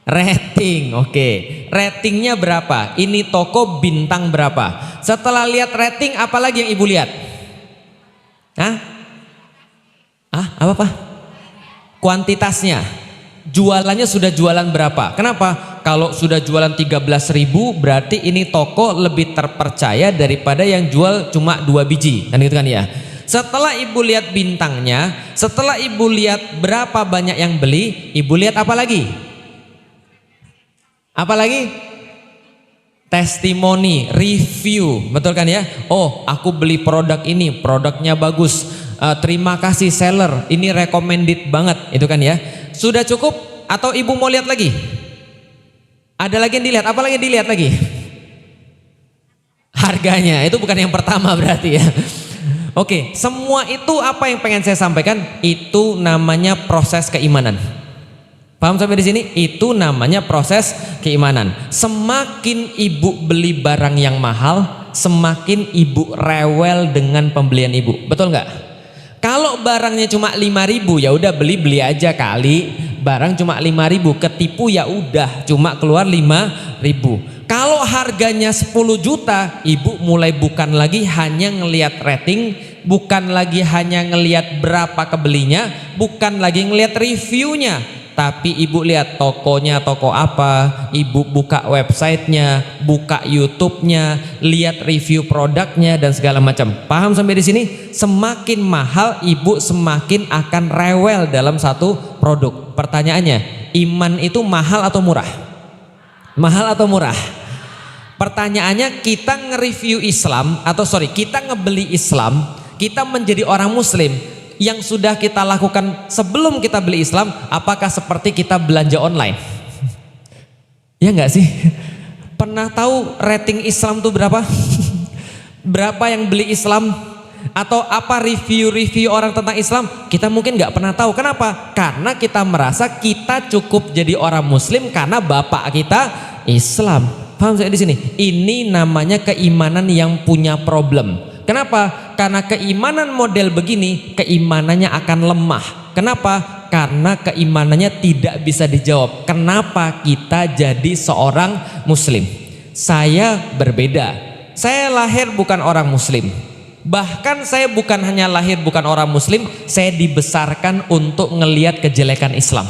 [SPEAKER 2] Rating. Oke. Ratingnya berapa? Ini toko bintang berapa? Setelah lihat rating, apa lagi yang ibu lihat? Apa Pak? Kuantitasnya. Jualannya sudah jualan berapa? Kenapa? Kalau sudah jualan 13.000 berarti ini toko lebih terpercaya daripada yang jual cuma 2 biji. Kan gitu kan ya? Setelah ibu lihat bintangnya, setelah ibu lihat berapa banyak yang beli, ibu lihat apa lagi? Apa lagi? Testimoni, review, betul kan ya? Oh, aku beli produk ini, produknya bagus. Terima kasih seller, ini recommended banget, itu kan ya? Sudah cukup atau ibu mau lihat lagi? Ada lagi yang dilihat, apa lagi yang dilihat lagi? Harganya, itu bukan yang pertama berarti ya. Oke, semua itu apa yang pengen saya sampaikan? Itu namanya proses keimanan. Paham sampai di sini? Itu namanya proses keimanan. Semakin ibu beli barang yang mahal, semakin ibu rewel dengan pembelian ibu. Betul nggak? Kalau barangnya cuma 5.000 ya udah beli aja kali. Barang cuma 5.000, ketipu ya udah cuma keluar 5.000. Kalau harganya 10 juta, ibu mulai bukan lagi hanya ngelihat rating, bukan lagi hanya ngelihat berapa kebelinya, bukan lagi ngelihat reviewnya, tapi ibu lihat tokonya toko apa, ibu buka websitenya, buka YouTube-nya, lihat review produknya dan segala macam. Paham sampai di sini? Semakin mahal ibu semakin akan rewel dalam satu produk. Pertanyaannya, iman itu mahal atau murah? Mahal atau murah? Pertanyaannya, kita nge-review Islam kita ngebeli Islam, kita menjadi orang muslim, yang sudah kita lakukan sebelum kita beli Islam, apakah seperti kita belanja online? Ya enggak sih? Pernah tahu rating Islam tuh berapa? Berapa yang beli Islam? Atau apa review-review orang tentang Islam? Kita mungkin nggak pernah tahu. Kenapa? Karena kita merasa kita cukup jadi orang muslim karena bapak kita Islam. Paham saya di sini? Ini namanya keimanan yang punya problem. Kenapa? Karena keimanan model begini, keimanannya akan lemah. Kenapa? Karena keimanannya tidak bisa dijawab. Kenapa kita jadi seorang muslim? Saya berbeda. Saya lahir bukan orang muslim. Bahkan saya bukan hanya lahir bukan orang muslim, saya dibesarkan untuk ngelihat kejelekan Islam.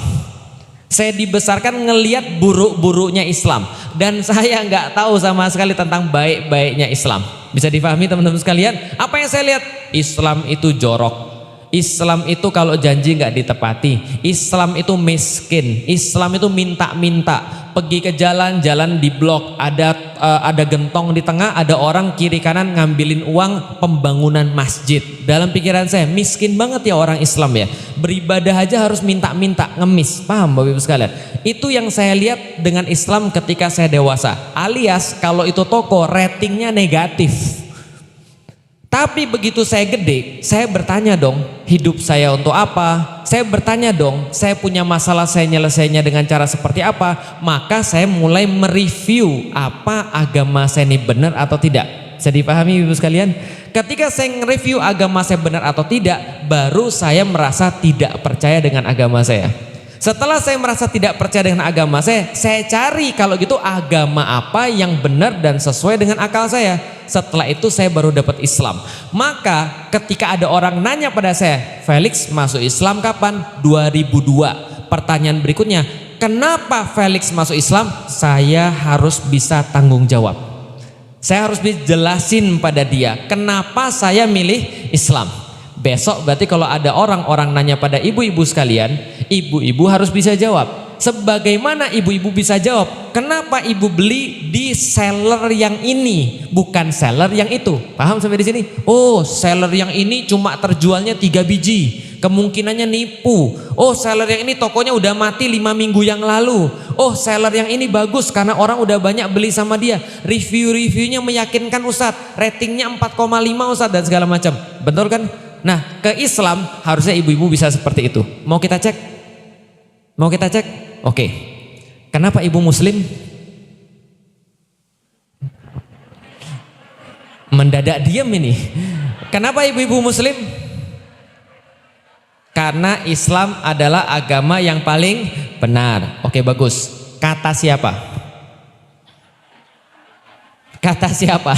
[SPEAKER 2] Saya dibesarkan ngelihat buruk-buruknya Islam, dan saya nggak tahu sama sekali tentang baik-baiknya Islam. Bisa dipahami teman-teman sekalian? Apa yang saya lihat? Islam itu jorok. Islam itu kalau janji nggak ditepati. Islam itu miskin. Islam itu minta-minta. Pergi ke jalan diblok. Ada gentong di tengah, ada orang kiri kanan ngambilin uang pembangunan masjid. Dalam pikiran saya, miskin banget ya orang Islam ya. Beribadah aja harus minta-minta, ngemis. Paham Bapak Ibu sekalian? Itu yang saya lihat dengan Islam ketika saya dewasa. Alias kalau itu toko ratingnya negatif. Tapi begitu saya gede, saya bertanya dong, hidup saya untuk apa? Saya bertanya dong, saya punya masalah, saya nyelesainya dengan cara seperti apa? Maka saya mulai mereview apa agama saya ini benar atau tidak. Bisa dipahami Ibu sekalian? Ketika saya nge-review agama saya benar atau tidak, baru saya merasa tidak percaya dengan agama saya. Setelah saya merasa tidak percaya dengan agama saya cari kalau gitu agama apa yang benar dan sesuai dengan akal saya. Setelah itu saya baru dapat Islam. Maka ketika ada orang nanya pada saya, Felix masuk Islam kapan? 2002. Pertanyaan berikutnya, kenapa Felix masuk Islam? Saya harus bisa tanggung jawab. Saya harus dijelasin pada dia kenapa saya milih Islam. Besok berarti kalau ada orang-orang nanya pada ibu-ibu sekalian, ibu-ibu harus bisa jawab. Sebagaimana ibu-ibu bisa jawab, kenapa ibu beli di seller yang ini bukan seller yang itu? Paham sampai di sini? Oh, seller yang ini cuma terjualnya 3 biji, kemungkinannya nipu. Oh, seller yang ini tokonya udah mati 5 minggu yang lalu. Oh, seller yang ini bagus karena orang udah banyak beli sama dia. Review-reviewnya meyakinkan Ustadz, ratingnya 4,5 Ustadz dan segala macam. Betul kan? Nah, ke Islam harusnya ibu-ibu bisa seperti itu. Mau kita cek? Mau kita cek? Oke. Kenapa ibu muslim? Mendadak diam ini. Kenapa ibu-ibu muslim? Karena Islam adalah agama yang paling benar. Oke, bagus. Kata siapa? Kata siapa?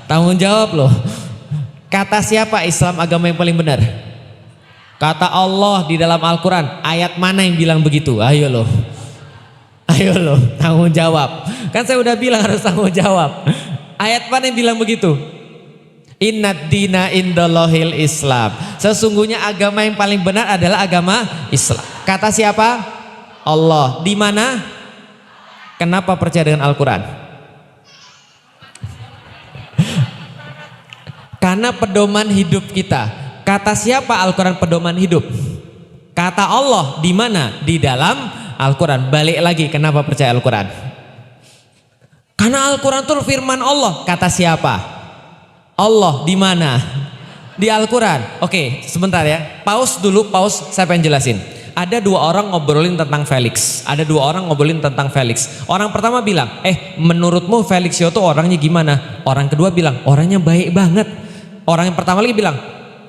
[SPEAKER 2] Tanggung jawab loh. Kata siapa Islam agama yang paling benar? Kata Allah di dalam Al-Quran. Ayat mana yang bilang begitu? Ayo loh. Ayo loh, tanggung jawab. Kan saya udah bilang harus tanggung jawab. Ayat mana yang bilang begitu? Innad dina indallahil Islam. Sesungguhnya agama yang paling benar adalah agama Islam. Kata siapa? Allah. Di mana? Kenapa percaya dengan Al-Quran? Karena pedoman hidup kita. Kata siapa Al-Quran pedoman hidup? Kata Allah. Di mana? Di dalam Al-Quran. Balik lagi, kenapa percaya Al-Quran? Karena Al-Quran itu firman Allah. Kata siapa? Allah. Di mana? Di Al-Quran. Oke, sebentar ya. Pause dulu, pause. Saya pengen jelasin. Ada dua orang ngobrolin tentang Felix. Ada dua orang ngobrolin tentang Felix. Orang pertama bilang, menurutmu Felix itu orangnya gimana? Orang kedua bilang, orangnya baik banget. Orang yang pertama lagi bilang,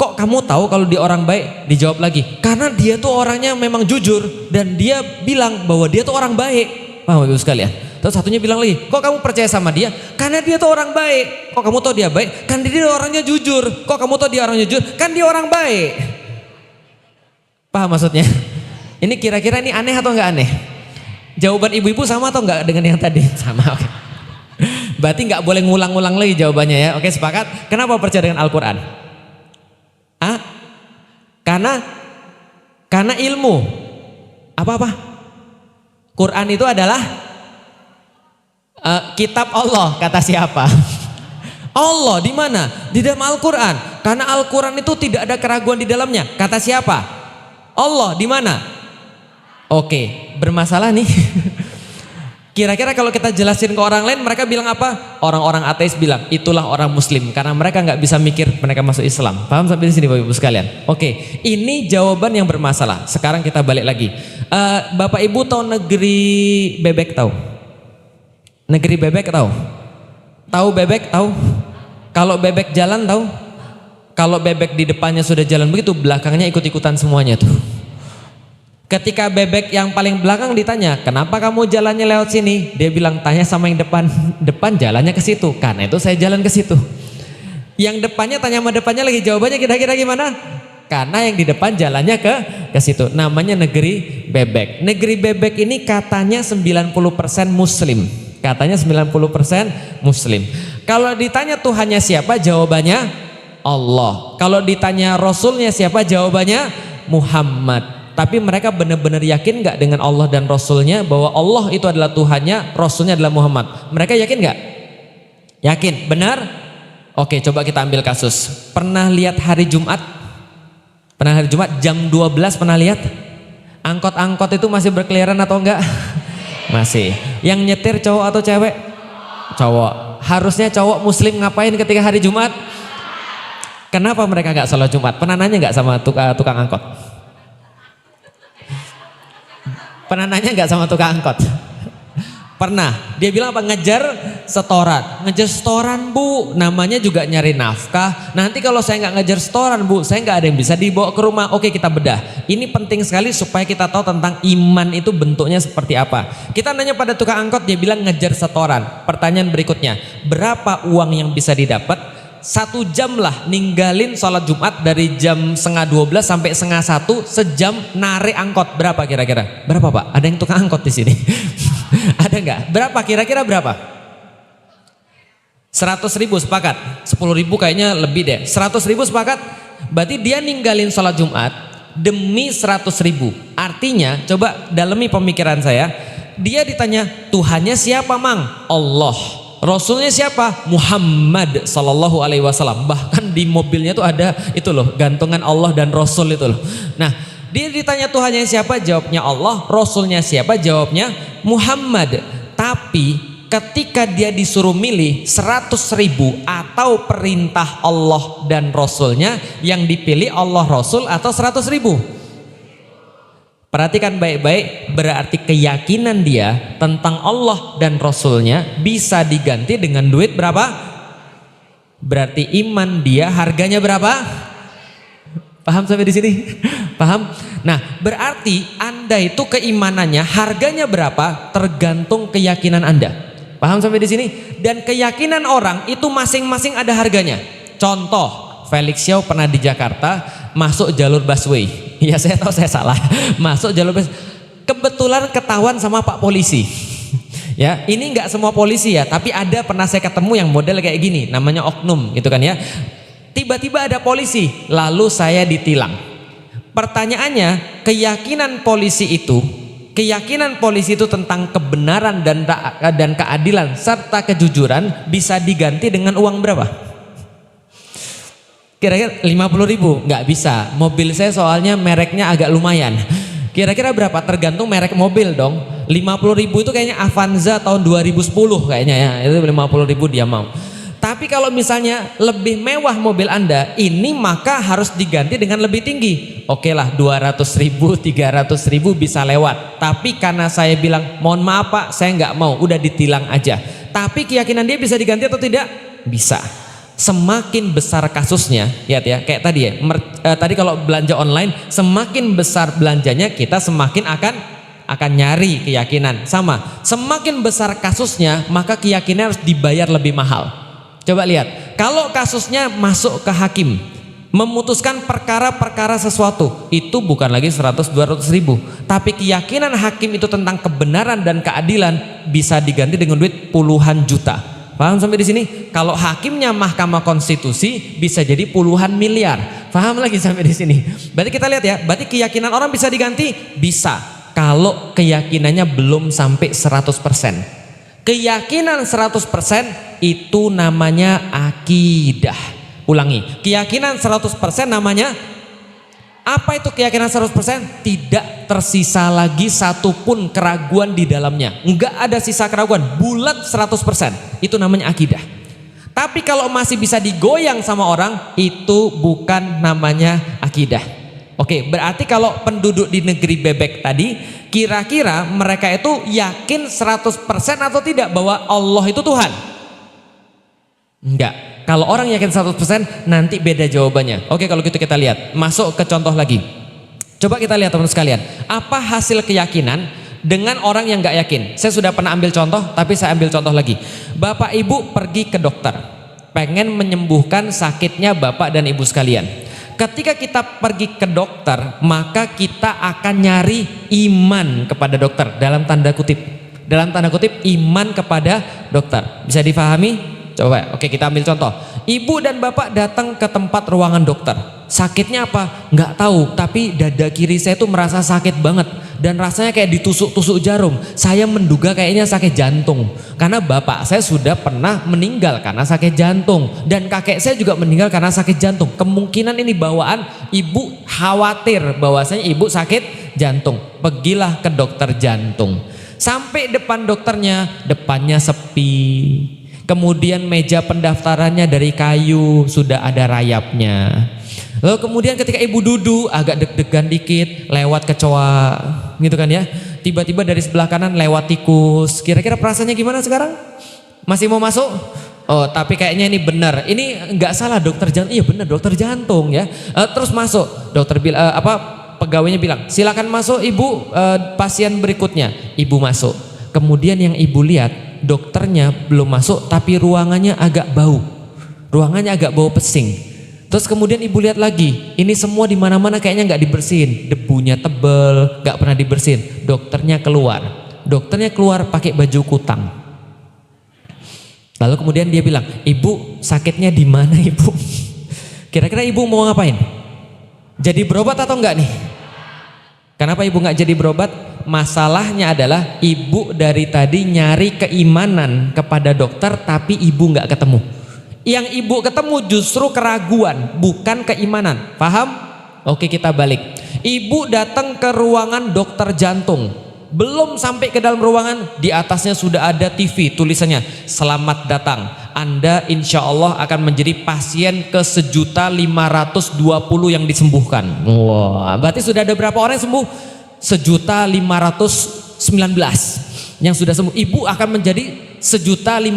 [SPEAKER 2] kok kamu tahu kalau dia orang baik? Dijawab lagi, karena dia tuh orangnya memang jujur dan dia bilang bahwa dia tuh orang baik. Paham ibu sekalian? Terus satunya bilang lagi, kok kamu percaya sama dia? Karena dia tuh orang baik. Kok kamu tahu dia baik? Kan dia orangnya jujur. Kok kamu tahu dia orang jujur? Kan dia orang baik. Paham maksudnya? Ini kira-kira ini aneh atau enggak aneh? Jawaban ibu-ibu sama atau enggak dengan yang tadi? Sama, oke. Berarti enggak boleh ngulang-ngulang lagi jawabannya ya. Oke, sepakat? Kenapa percaya dengan Al-Quran? Karena ilmu. Apa-apa? Quran itu adalah kitab Allah. Kata siapa? Allah. Di mana? Di dalam Al-Quran. Karena Al-Quran itu tidak ada keraguan di dalamnya. Kata siapa? Allah. Di mana? Oke, bermasalah nih. Kira-kira kalau kita jelasin ke orang lain, mereka bilang apa? Orang-orang ateis bilang, itulah orang muslim. Karena mereka nggak bisa mikir mereka masuk Islam. Paham sampai di sini Bapak Ibu sekalian? Oke, ini jawaban yang bermasalah. Sekarang kita balik lagi. Bapak Ibu tahu negeri bebek tahu? Negeri bebek tahu? Tahu bebek tahu? Kalau bebek jalan tahu? Kalau bebek di depannya sudah jalan begitu, belakangnya ikut-ikutan semuanya tuh. Ketika bebek yang paling belakang ditanya, kenapa kamu jalannya lewat sini? Dia bilang, tanya sama yang depan. Depan jalannya ke situ. Karena itu saya jalan ke situ. Yang depannya tanya sama depannya lagi, jawabannya kira-kira gimana? Karena yang di depan jalannya ke situ. Namanya negeri bebek. Negeri bebek ini katanya 90% muslim. Katanya 90% muslim. Kalau ditanya Tuhannya siapa? Jawabannya Allah. Kalau ditanya Rasulnya siapa? Jawabannya Muhammad. Tapi mereka benar-benar yakin gak dengan Allah dan Rasulnya bahwa Allah itu adalah Tuhannya, Rasulnya adalah Muhammad? Mereka yakin gak? Yakin, benar? Oke, coba kita ambil kasus. Pernah lihat hari Jumat? Pernah hari Jumat jam 12 pernah lihat? Angkot-angkot itu masih berkeliaran atau enggak? Masih. Yang nyetir cowok atau cewek? Cowok. Harusnya cowok muslim ngapain ketika hari Jumat? Kenapa mereka gak sholat Jumat? Pernah nanya gak sama tukang angkot? Pernah nanya nggak sama tukang angkot? Pernah. Dia bilang apa? Ngejar setoran. Ngejar setoran bu, namanya juga nyari nafkah. Nanti kalau saya nggak ngejar setoran bu, saya nggak ada yang bisa dibawa ke rumah. Oke, kita bedah. Ini penting sekali supaya kita tahu tentang iman itu bentuknya seperti apa. Kita nanya pada tukang angkot, dia bilang ngejar setoran. Pertanyaan berikutnya, berapa uang yang bisa didapat? 1 jam lah ninggalin sholat Jumat dari jam 11:30 sampai 11:30, sejam narik angkot. Berapa kira-kira? Berapa Pak? Ada yang tukang angkot di sini? Ada nggak? Berapa kira-kira berapa? 100.000 sepakat? 10.000 kayaknya lebih deh. 100.000 sepakat? Berarti dia ninggalin sholat Jumat demi 100.000. Artinya, coba dalami pemikiran saya. Dia ditanya, Tuhannya siapa Mang? Allah. Rasulnya siapa? Muhammad sallallahu alaihi wasallam. Bahkan di mobilnya tuh ada itu loh, gantungan Allah dan Rasul itu loh. Nah, dia ditanya Tuhannya siapa? Jawabnya Allah. Rasulnya siapa? Jawabnya Muhammad. Tapi ketika dia disuruh milih 100.000 atau perintah Allah dan Rasulnya, yang dipilih Allah Rasul atau 100.000? Perhatikan baik-baik, berarti keyakinan dia tentang Allah dan Rasulnya bisa diganti dengan duit berapa? Berarti iman dia harganya berapa? Paham sampai di sini? Paham? Nah, berarti Anda itu keimanannya harganya berapa tergantung keyakinan Anda. Paham sampai di sini? Dan keyakinan orang itu masing-masing ada harganya. Contoh, Felix Xiao pernah di Jakarta masuk jalur busway. Ya saya tahu saya salah. Masuk jalur busway. Kebetulan ketahuan sama Pak polisi. Ya, ini nggak semua polisi ya, tapi ada pernah saya ketemu yang model kayak gini, namanya oknum gitu kan ya. Tiba-tiba ada polisi, lalu saya ditilang. Pertanyaannya, keyakinan polisi itu tentang kebenaran dan keadilan serta kejujuran bisa diganti dengan uang berapa? Kira-kira 50.000? Nggak bisa. Mobil saya soalnya mereknya agak lumayan. Kira-kira berapa? Tergantung merek mobil dong. 50.000 itu kayaknya Avanza tahun 2010 kayaknya ya. Itu 50.000 dia mau. Tapi kalau misalnya lebih mewah mobil Anda, ini maka harus diganti dengan lebih tinggi. Oke lah 200.000, 300.000 bisa lewat. Tapi karena saya bilang, mohon maaf Pak, saya nggak mau, udah ditilang aja. Tapi keyakinan dia bisa diganti atau tidak? Bisa. Semakin besar kasusnya, lihat ya, kayak tadi ya. Tadi kalau belanja online, semakin besar belanjanya kita semakin akan nyari keyakinan. Sama, semakin besar kasusnya, maka keyakinan harus dibayar lebih mahal. Coba lihat, kalau kasusnya masuk ke hakim, memutuskan perkara-perkara sesuatu, itu bukan lagi 100-200 ribu, tapi keyakinan hakim itu tentang kebenaran dan keadilan bisa diganti dengan duit puluhan juta. Paham sampai di sini? Kalau hakimnya Mahkamah Konstitusi bisa jadi puluhan miliar. Paham lagi sampai di sini? Berarti kita lihat ya, berarti keyakinan orang bisa diganti? Bisa. Kalau keyakinannya belum sampai 100%. Keyakinan 100% itu namanya akidah. Ulangi, keyakinan 100% namanya apa itu keyakinan 100%? Tidak tersisa lagi satupun keraguan di dalamnya. Enggak ada sisa keraguan, bulat 100%. Itu namanya akidah. Tapi kalau masih bisa digoyang sama orang, itu bukan namanya akidah. Oke, berarti kalau penduduk di negeri bebek tadi, kira-kira mereka itu yakin 100% atau tidak bahwa Allah itu Tuhan? Enggak. Kalau orang yakin 100% nanti beda jawabannya. Oke, kalau gitu kita lihat. Masuk ke contoh lagi. Coba kita lihat teman sekalian. Apa hasil keyakinan dengan orang yang enggak yakin? Saya sudah pernah ambil contoh, tapi saya ambil contoh lagi. Bapak ibu pergi ke dokter, pengen menyembuhkan sakitnya bapak dan ibu sekalian. Ketika kita pergi ke dokter, maka kita akan nyari iman kepada dokter, dalam tanda kutip. Dalam tanda kutip iman kepada dokter. Bisa difahami? Coba, oke kita ambil contoh. Ibu dan bapak datang ke tempat ruangan dokter. Sakitnya apa? Nggak tahu, tapi dada kiri saya tuh merasa sakit banget. Dan rasanya kayak ditusuk-tusuk jarum. Saya menduga kayaknya sakit jantung. Karena bapak saya sudah pernah meninggal karena sakit jantung. Dan kakek saya juga meninggal karena sakit jantung. Kemungkinan ini bawaan ibu khawatir bahwasanya ibu sakit jantung. Pergilah ke dokter jantung. Sampai depan dokternya, depannya sepi. Kemudian meja pendaftarannya dari kayu, sudah ada rayapnya. Lalu kemudian ketika ibu duduk agak deg-degan dikit, lewat kecoa gitu kan ya. Tiba-tiba dari sebelah kanan lewat tikus. Kira-kira perasaannya gimana sekarang? Masih mau masuk? Oh, tapi kayaknya ini benar. Ini enggak salah dokter jantung. Iya benar dokter jantung ya. Terus masuk. Dokter bilang pegawainya bilang, "Silakan masuk Ibu, pasien berikutnya." Ibu masuk. Kemudian yang ibu lihat, dokternya belum masuk tapi ruangannya agak bau. Ruangannya agak bau pesing. Terus kemudian ibu lihat lagi, ini semua di mana-mana kayaknya nggak dibersihin, debunya tebel, nggak pernah dibersihin. Dokternya keluar pakai baju kutang. Lalu kemudian dia bilang, "Ibu sakitnya di mana ibu?" Kira-kira ibu mau ngapain? Jadi berobat atau enggak nih? Kenapa ibu nggak jadi berobat? Masalahnya adalah ibu dari tadi nyari keimanan kepada dokter, tapi ibu nggak ketemu. Yang ibu ketemu justru keraguan, bukan keimanan. Paham? Oke, kita balik. Ibu datang ke ruangan dokter jantung. Belum sampai ke dalam ruangan, di atasnya sudah ada TV tulisannya, "Selamat datang. Anda insya Allah akan menjadi pasien ke 1.520 yang disembuhkan." Wah, berarti sudah ada berapa orang yang sembuh? 1.519. yang sudah sembuh. Ibu akan menjadi 1.520.000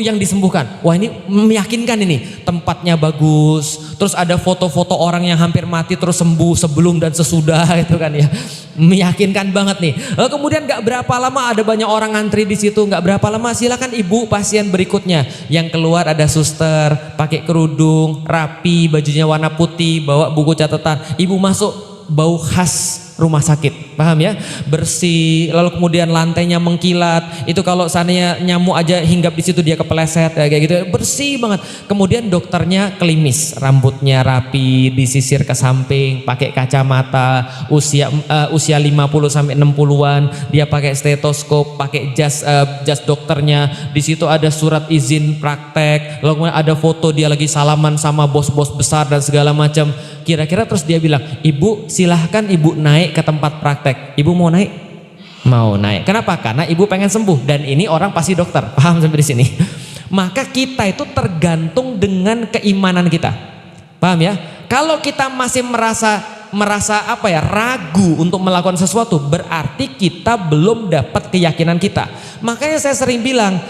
[SPEAKER 2] yang disembuhkan. Wah, ini meyakinkan ini. Tempatnya bagus. Terus ada foto-foto orang yang hampir mati terus sembuh sebelum dan sesudah itu kan ya. Meyakinkan banget nih. Kemudian gak berapa lama ada banyak orang ngantri di situ. Gak berapa lama silakan ibu pasien berikutnya. Yang keluar ada suster pakai kerudung, rapi, bajunya warna putih, bawa buku catatan. Ibu masuk, bau khas rumah sakit, paham ya, bersih, lalu kemudian lantainya mengkilat, itu kalau seandainya nyamuk aja hinggap di situ dia kepeleset kayak gitu, bersih banget. Kemudian dokternya klimis, rambutnya rapi, disisir ke samping, pakai kacamata, usia 50 sampai 60-an, dia pakai stetoskop, pakai jas dokternya, di situ ada surat izin praktek, lalu kemudian ada foto dia lagi salaman sama bos-bos besar dan segala macam. Kira-kira terus dia bilang, ibu silahkan ibu naik ke tempat praktek. Ibu mau naik? Mau naik. Kenapa? Karena ibu pengen sembuh. Dan ini orang pasti dokter. Paham sampai di sini? Maka kita itu tergantung dengan keimanan kita. Paham ya? Kalau kita masih merasa apa ya, ragu untuk melakukan sesuatu, berarti kita belum dapat keyakinan kita. Makanya saya sering bilang,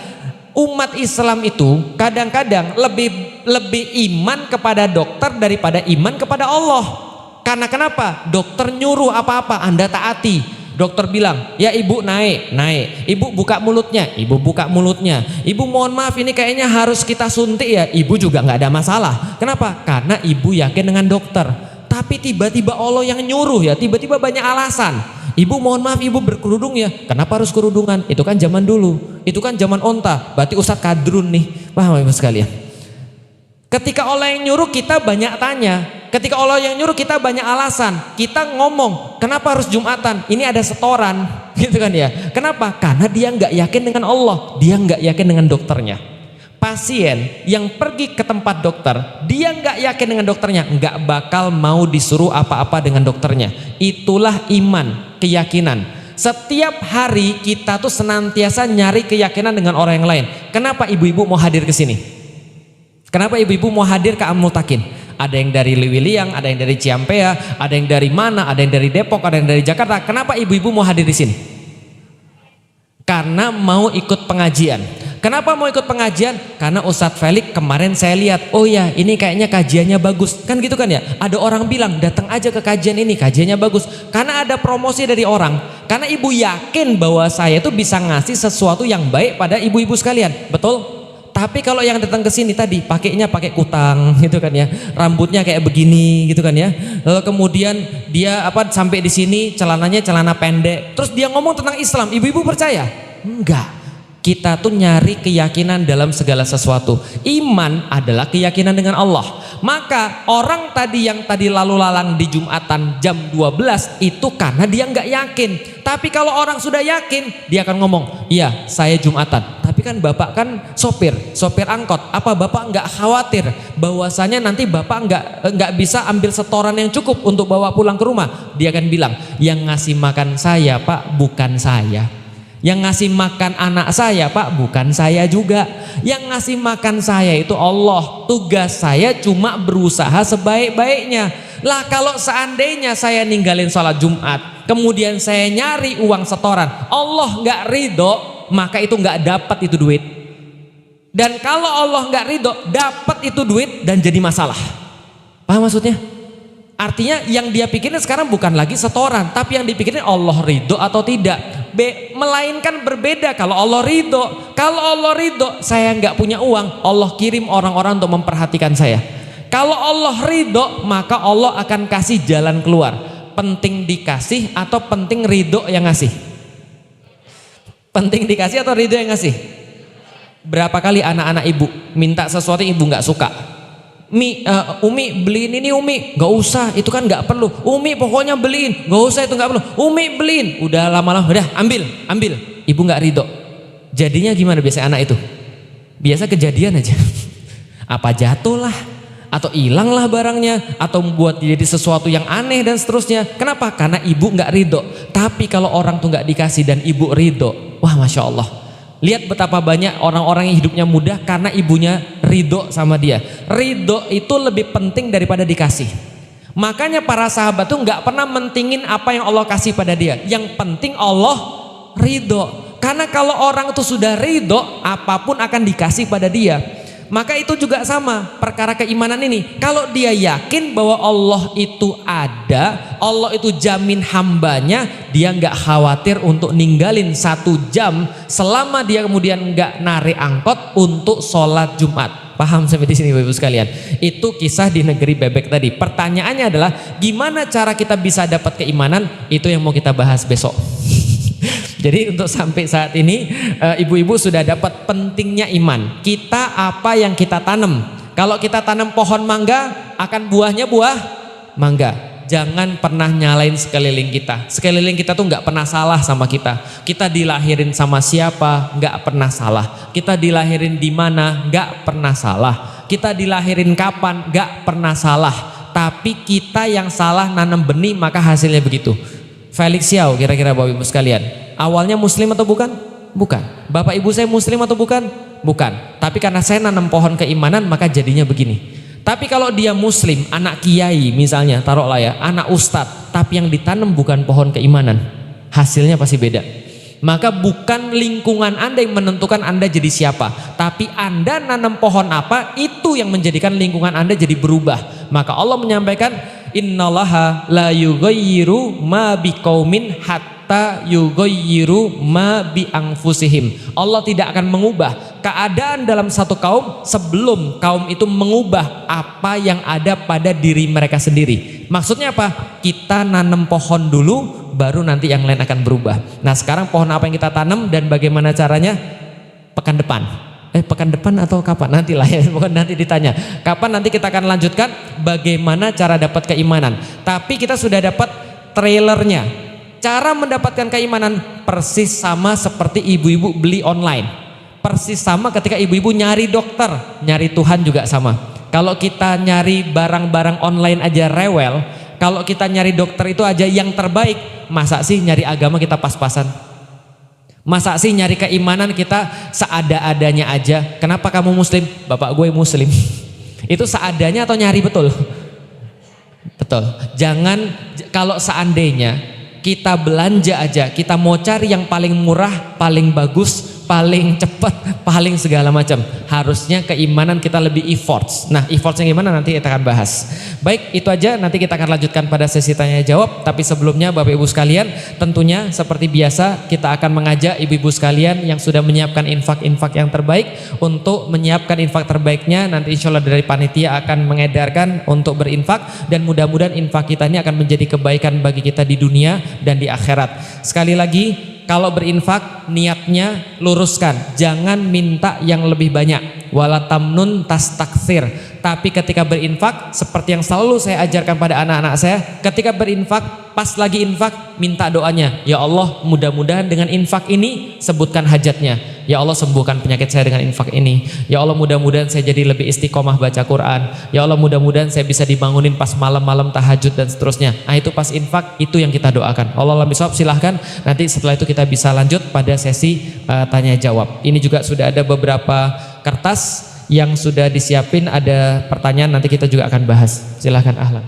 [SPEAKER 2] umat Islam itu kadang-kadang lebih iman kepada dokter daripada iman kepada Allah. Karena kenapa? Dokter nyuruh apa-apa Anda taati. Dokter bilang, ya ibu naik. Ibu buka mulutnya, ibu buka mulutnya. Ibu mohon maaf ini kayaknya harus kita suntik ya. Ibu juga nggak ada masalah. Kenapa? Karena ibu yakin dengan dokter. Tapi tiba-tiba Allah yang nyuruh ya, tiba-tiba banyak alasan. Ibu mohon maaf ibu berkerudung ya. Kenapa harus kerudungan? Itu kan zaman dulu. Itu kan zaman onta. Berarti Ustadz Kadrun nih. Paham ibu sekalian? Ketika Allah yang nyuruh kita banyak tanya. Ketika Allah yang nyuruh kita banyak alasan. Kita ngomong, kenapa harus Jumatan? Ini ada setoran, gitu kan ya. Kenapa? Karena dia nggak yakin dengan Allah. Dia nggak yakin dengan dokternya. Pasien yang pergi ke tempat dokter, dia nggak yakin dengan dokternya, nggak bakal mau disuruh apa-apa dengan dokternya. Itulah iman, keyakinan. Setiap hari kita tuh senantiasa nyari keyakinan dengan orang yang lain. Kenapa ibu-ibu mau hadir ke sini? Kenapa ibu-ibu mau hadir ke Amultakin? Ada yang dari Liwiliang, ada yang dari Ciampea, ada yang dari mana, ada yang dari Depok, ada yang dari Jakarta. Kenapa ibu-ibu mau hadir di sini? Karena mau ikut pengajian. Kenapa mau ikut pengajian? Karena Ustadz Felix kemarin saya lihat, oh ya ini kayaknya kajiannya bagus. Kan gitu kan ya, ada orang bilang datang aja ke kajian ini, kajiannya bagus. Karena ada promosi dari orang. Karena ibu yakin bahwa saya itu bisa ngasih sesuatu yang baik pada ibu-ibu sekalian. Betul? Tapi kalau yang datang ke sini tadi pakainya pakai kutang gitu kan ya, rambutnya kayak begini gitu kan ya. Lalu kemudian dia sampai di sini celananya celana pendek. Terus dia ngomong tentang Islam, ibu-ibu percaya? Enggak. Kita tuh nyari keyakinan dalam segala sesuatu. Iman adalah keyakinan dengan Allah. Maka orang tadi yang tadi lalu lalang di Jumatan jam 12 itu karena dia nggak yakin. Tapi kalau orang sudah yakin, dia akan ngomong, iya saya Jumatan. Tapi kan bapak kan sopir angkot. Apa bapak nggak khawatir bahwasanya nanti bapak nggak bisa ambil setoran yang cukup untuk bawa pulang ke rumah? Dia akan bilang, yang ngasih makan saya pak bukan saya. Yang ngasih makan anak saya pak bukan saya juga. Yang ngasih makan saya itu Allah. Tugas saya cuma berusaha sebaik-baiknya. Lah kalau seandainya saya ninggalin sholat Jumat, kemudian saya nyari uang setoran, Allah nggak ridho, maka itu nggak dapat itu duit. Dan kalau Allah nggak ridho, dapat itu duit dan jadi masalah. Paham maksudnya? Artinya yang dia pikirin sekarang bukan lagi setoran, tapi yang dipikirin Allah ridho atau tidak. Melainkan berbeda kalau Allah ridho. Kalau Allah ridho, saya nggak punya uang, Allah kirim orang-orang untuk memperhatikan saya. Kalau Allah ridho, maka Allah akan kasih jalan keluar. Penting dikasih atau penting ridho yang ngasih? Penting dikasih atau ridho yang ngasih? Berapa kali anak-anak ibu minta sesuatu ibu nggak suka? Umi beliin ini Umi, nggak usah itu kan nggak perlu. Umi pokoknya beliin, nggak usah itu nggak perlu. Umi beliin, udah lama-lama udah ambil, ibu nggak ridho. Jadinya gimana biasa anak itu? Biasa kejadian aja, apa jatuh lah, atau hilang lah barangnya, atau membuat jadi sesuatu yang aneh dan seterusnya. Kenapa? Karena ibu nggak ridho. Tapi kalau orang tuh nggak dikasih dan ibu ridho, wah masya Allah. Lihat betapa banyak orang-orang yang hidupnya mudah karena ibunya ridho sama dia. Ridho itu lebih penting daripada dikasih. Makanya para sahabat tuh nggak pernah mentingin apa yang Allah kasih pada dia. Yang penting Allah ridho. Karena kalau orang itu sudah ridho, apapun akan dikasih pada dia. Maka itu juga sama perkara keimanan ini. Kalau dia yakin bahwa Allah itu ada, Allah itu jamin hambanya, dia nggak khawatir untuk ninggalin 1 jam selama dia kemudian nggak narik angkot untuk sholat Jumat. Paham sampai di sini Bapak Ibu sekalian? Itu kisah di negeri bebek tadi. Pertanyaannya adalah gimana cara kita bisa dapat keimanan? Itu yang mau kita bahas besok. Jadi untuk sampai saat ini ibu-ibu sudah dapat pentingnya iman. Kita apa yang kita tanam. Kalau kita tanam pohon mangga, akan buahnya buah mangga. Jangan pernah nyalain sekeliling kita. Sekeliling kita tuh nggak pernah salah sama kita. Kita dilahirin sama siapa, nggak pernah salah. Kita dilahirin di mana, nggak pernah salah. Kita dilahirin kapan, nggak pernah salah. Tapi kita yang salah nanam benih, maka hasilnya begitu. Felix Xiao kira-kira Bapak Ibu sekalian, awalnya muslim atau bukan? Bukan. Bapak Ibu saya muslim atau bukan? Bukan. Tapi karena saya nanam pohon keimanan maka jadinya begini. Tapi kalau dia muslim, anak kiai misalnya, taruhlah ya, anak ustadz, tapi yang ditanam bukan pohon keimanan, hasilnya pasti beda. Maka bukan lingkungan Anda yang menentukan Anda jadi siapa, tapi Anda nanam pohon apa, itu yang menjadikan lingkungan Anda jadi berubah. Maka Allah menyampaikan, innallaha la yughayyiru ma biqaumin hatta yughayyiru ma bi anfusihim. Allah tidak akan mengubah keadaan dalam satu kaum sebelum kaum itu mengubah apa yang ada pada diri mereka sendiri. Maksudnya apa? Kita nanam pohon dulu, baru nanti yang lain akan berubah. Nah sekarang pohon apa yang kita tanam dan bagaimana caranya? Pekan depan. Pekan depan atau kapan? Nantilah ya, bukan nanti ditanya. Kapan nanti kita akan lanjutkan bagaimana cara dapat keimanan. Tapi kita sudah dapat trailernya. Cara mendapatkan keimanan persis sama seperti ibu-ibu beli online. Persis sama ketika ibu-ibu nyari dokter, nyari Tuhan juga sama. Kalau kita nyari barang-barang online aja rewel, kalau kita nyari dokter itu aja yang terbaik, masa sih nyari agama kita pas-pasan? Masa sih nyari keimanan kita seada-adanya aja? Kenapa kamu muslim? Bapak gue muslim. Itu seadanya atau nyari betul? Betul. Jangan, kalau seandainya kita belanja aja, kita mau cari yang paling murah, paling bagus, paling cepat, paling segala macam. Harusnya keimanan kita lebih efforts. Nah, effortsnya gimana nanti kita akan bahas. Baik, itu aja, nanti kita akan lanjutkan pada sesi tanya jawab. Tapi sebelumnya Bapak Ibu sekalian, tentunya seperti biasa kita akan mengajak ibu-ibu sekalian yang sudah menyiapkan infak-infak yang terbaik untuk menyiapkan infak terbaiknya. Nanti insya Allah dari panitia akan mengedarkan untuk berinfak, dan mudah-mudahan infak kita ini akan menjadi kebaikan bagi kita di dunia dan di akhirat. Sekali lagi, kalau berinfak niatnya luruskan, jangan minta yang lebih banyak. Wala tamnun tastakthir. Tapi ketika berinfak, seperti yang selalu saya ajarkan pada anak-anak saya, ketika berinfak, pas lagi infak, minta doanya, ya Allah, mudah-mudahan dengan infak ini sebutkan hajatnya. Ya Allah, sembuhkan penyakit saya dengan infak ini. Ya Allah, mudah-mudahan saya jadi lebih istiqomah baca Quran. Ya Allah, mudah-mudahan saya bisa dibangunin pas malam-malam tahajud dan seterusnya. Nah, itu pas infak, itu yang kita doakan. Allah a'lam bishawab. Silahkan nanti setelah itu kita bisa lanjut pada sesi tanya jawab. Ini juga sudah ada beberapa kertas yang sudah disiapin, ada pertanyaan, nanti kita juga akan bahas. Silahkan, ahlan.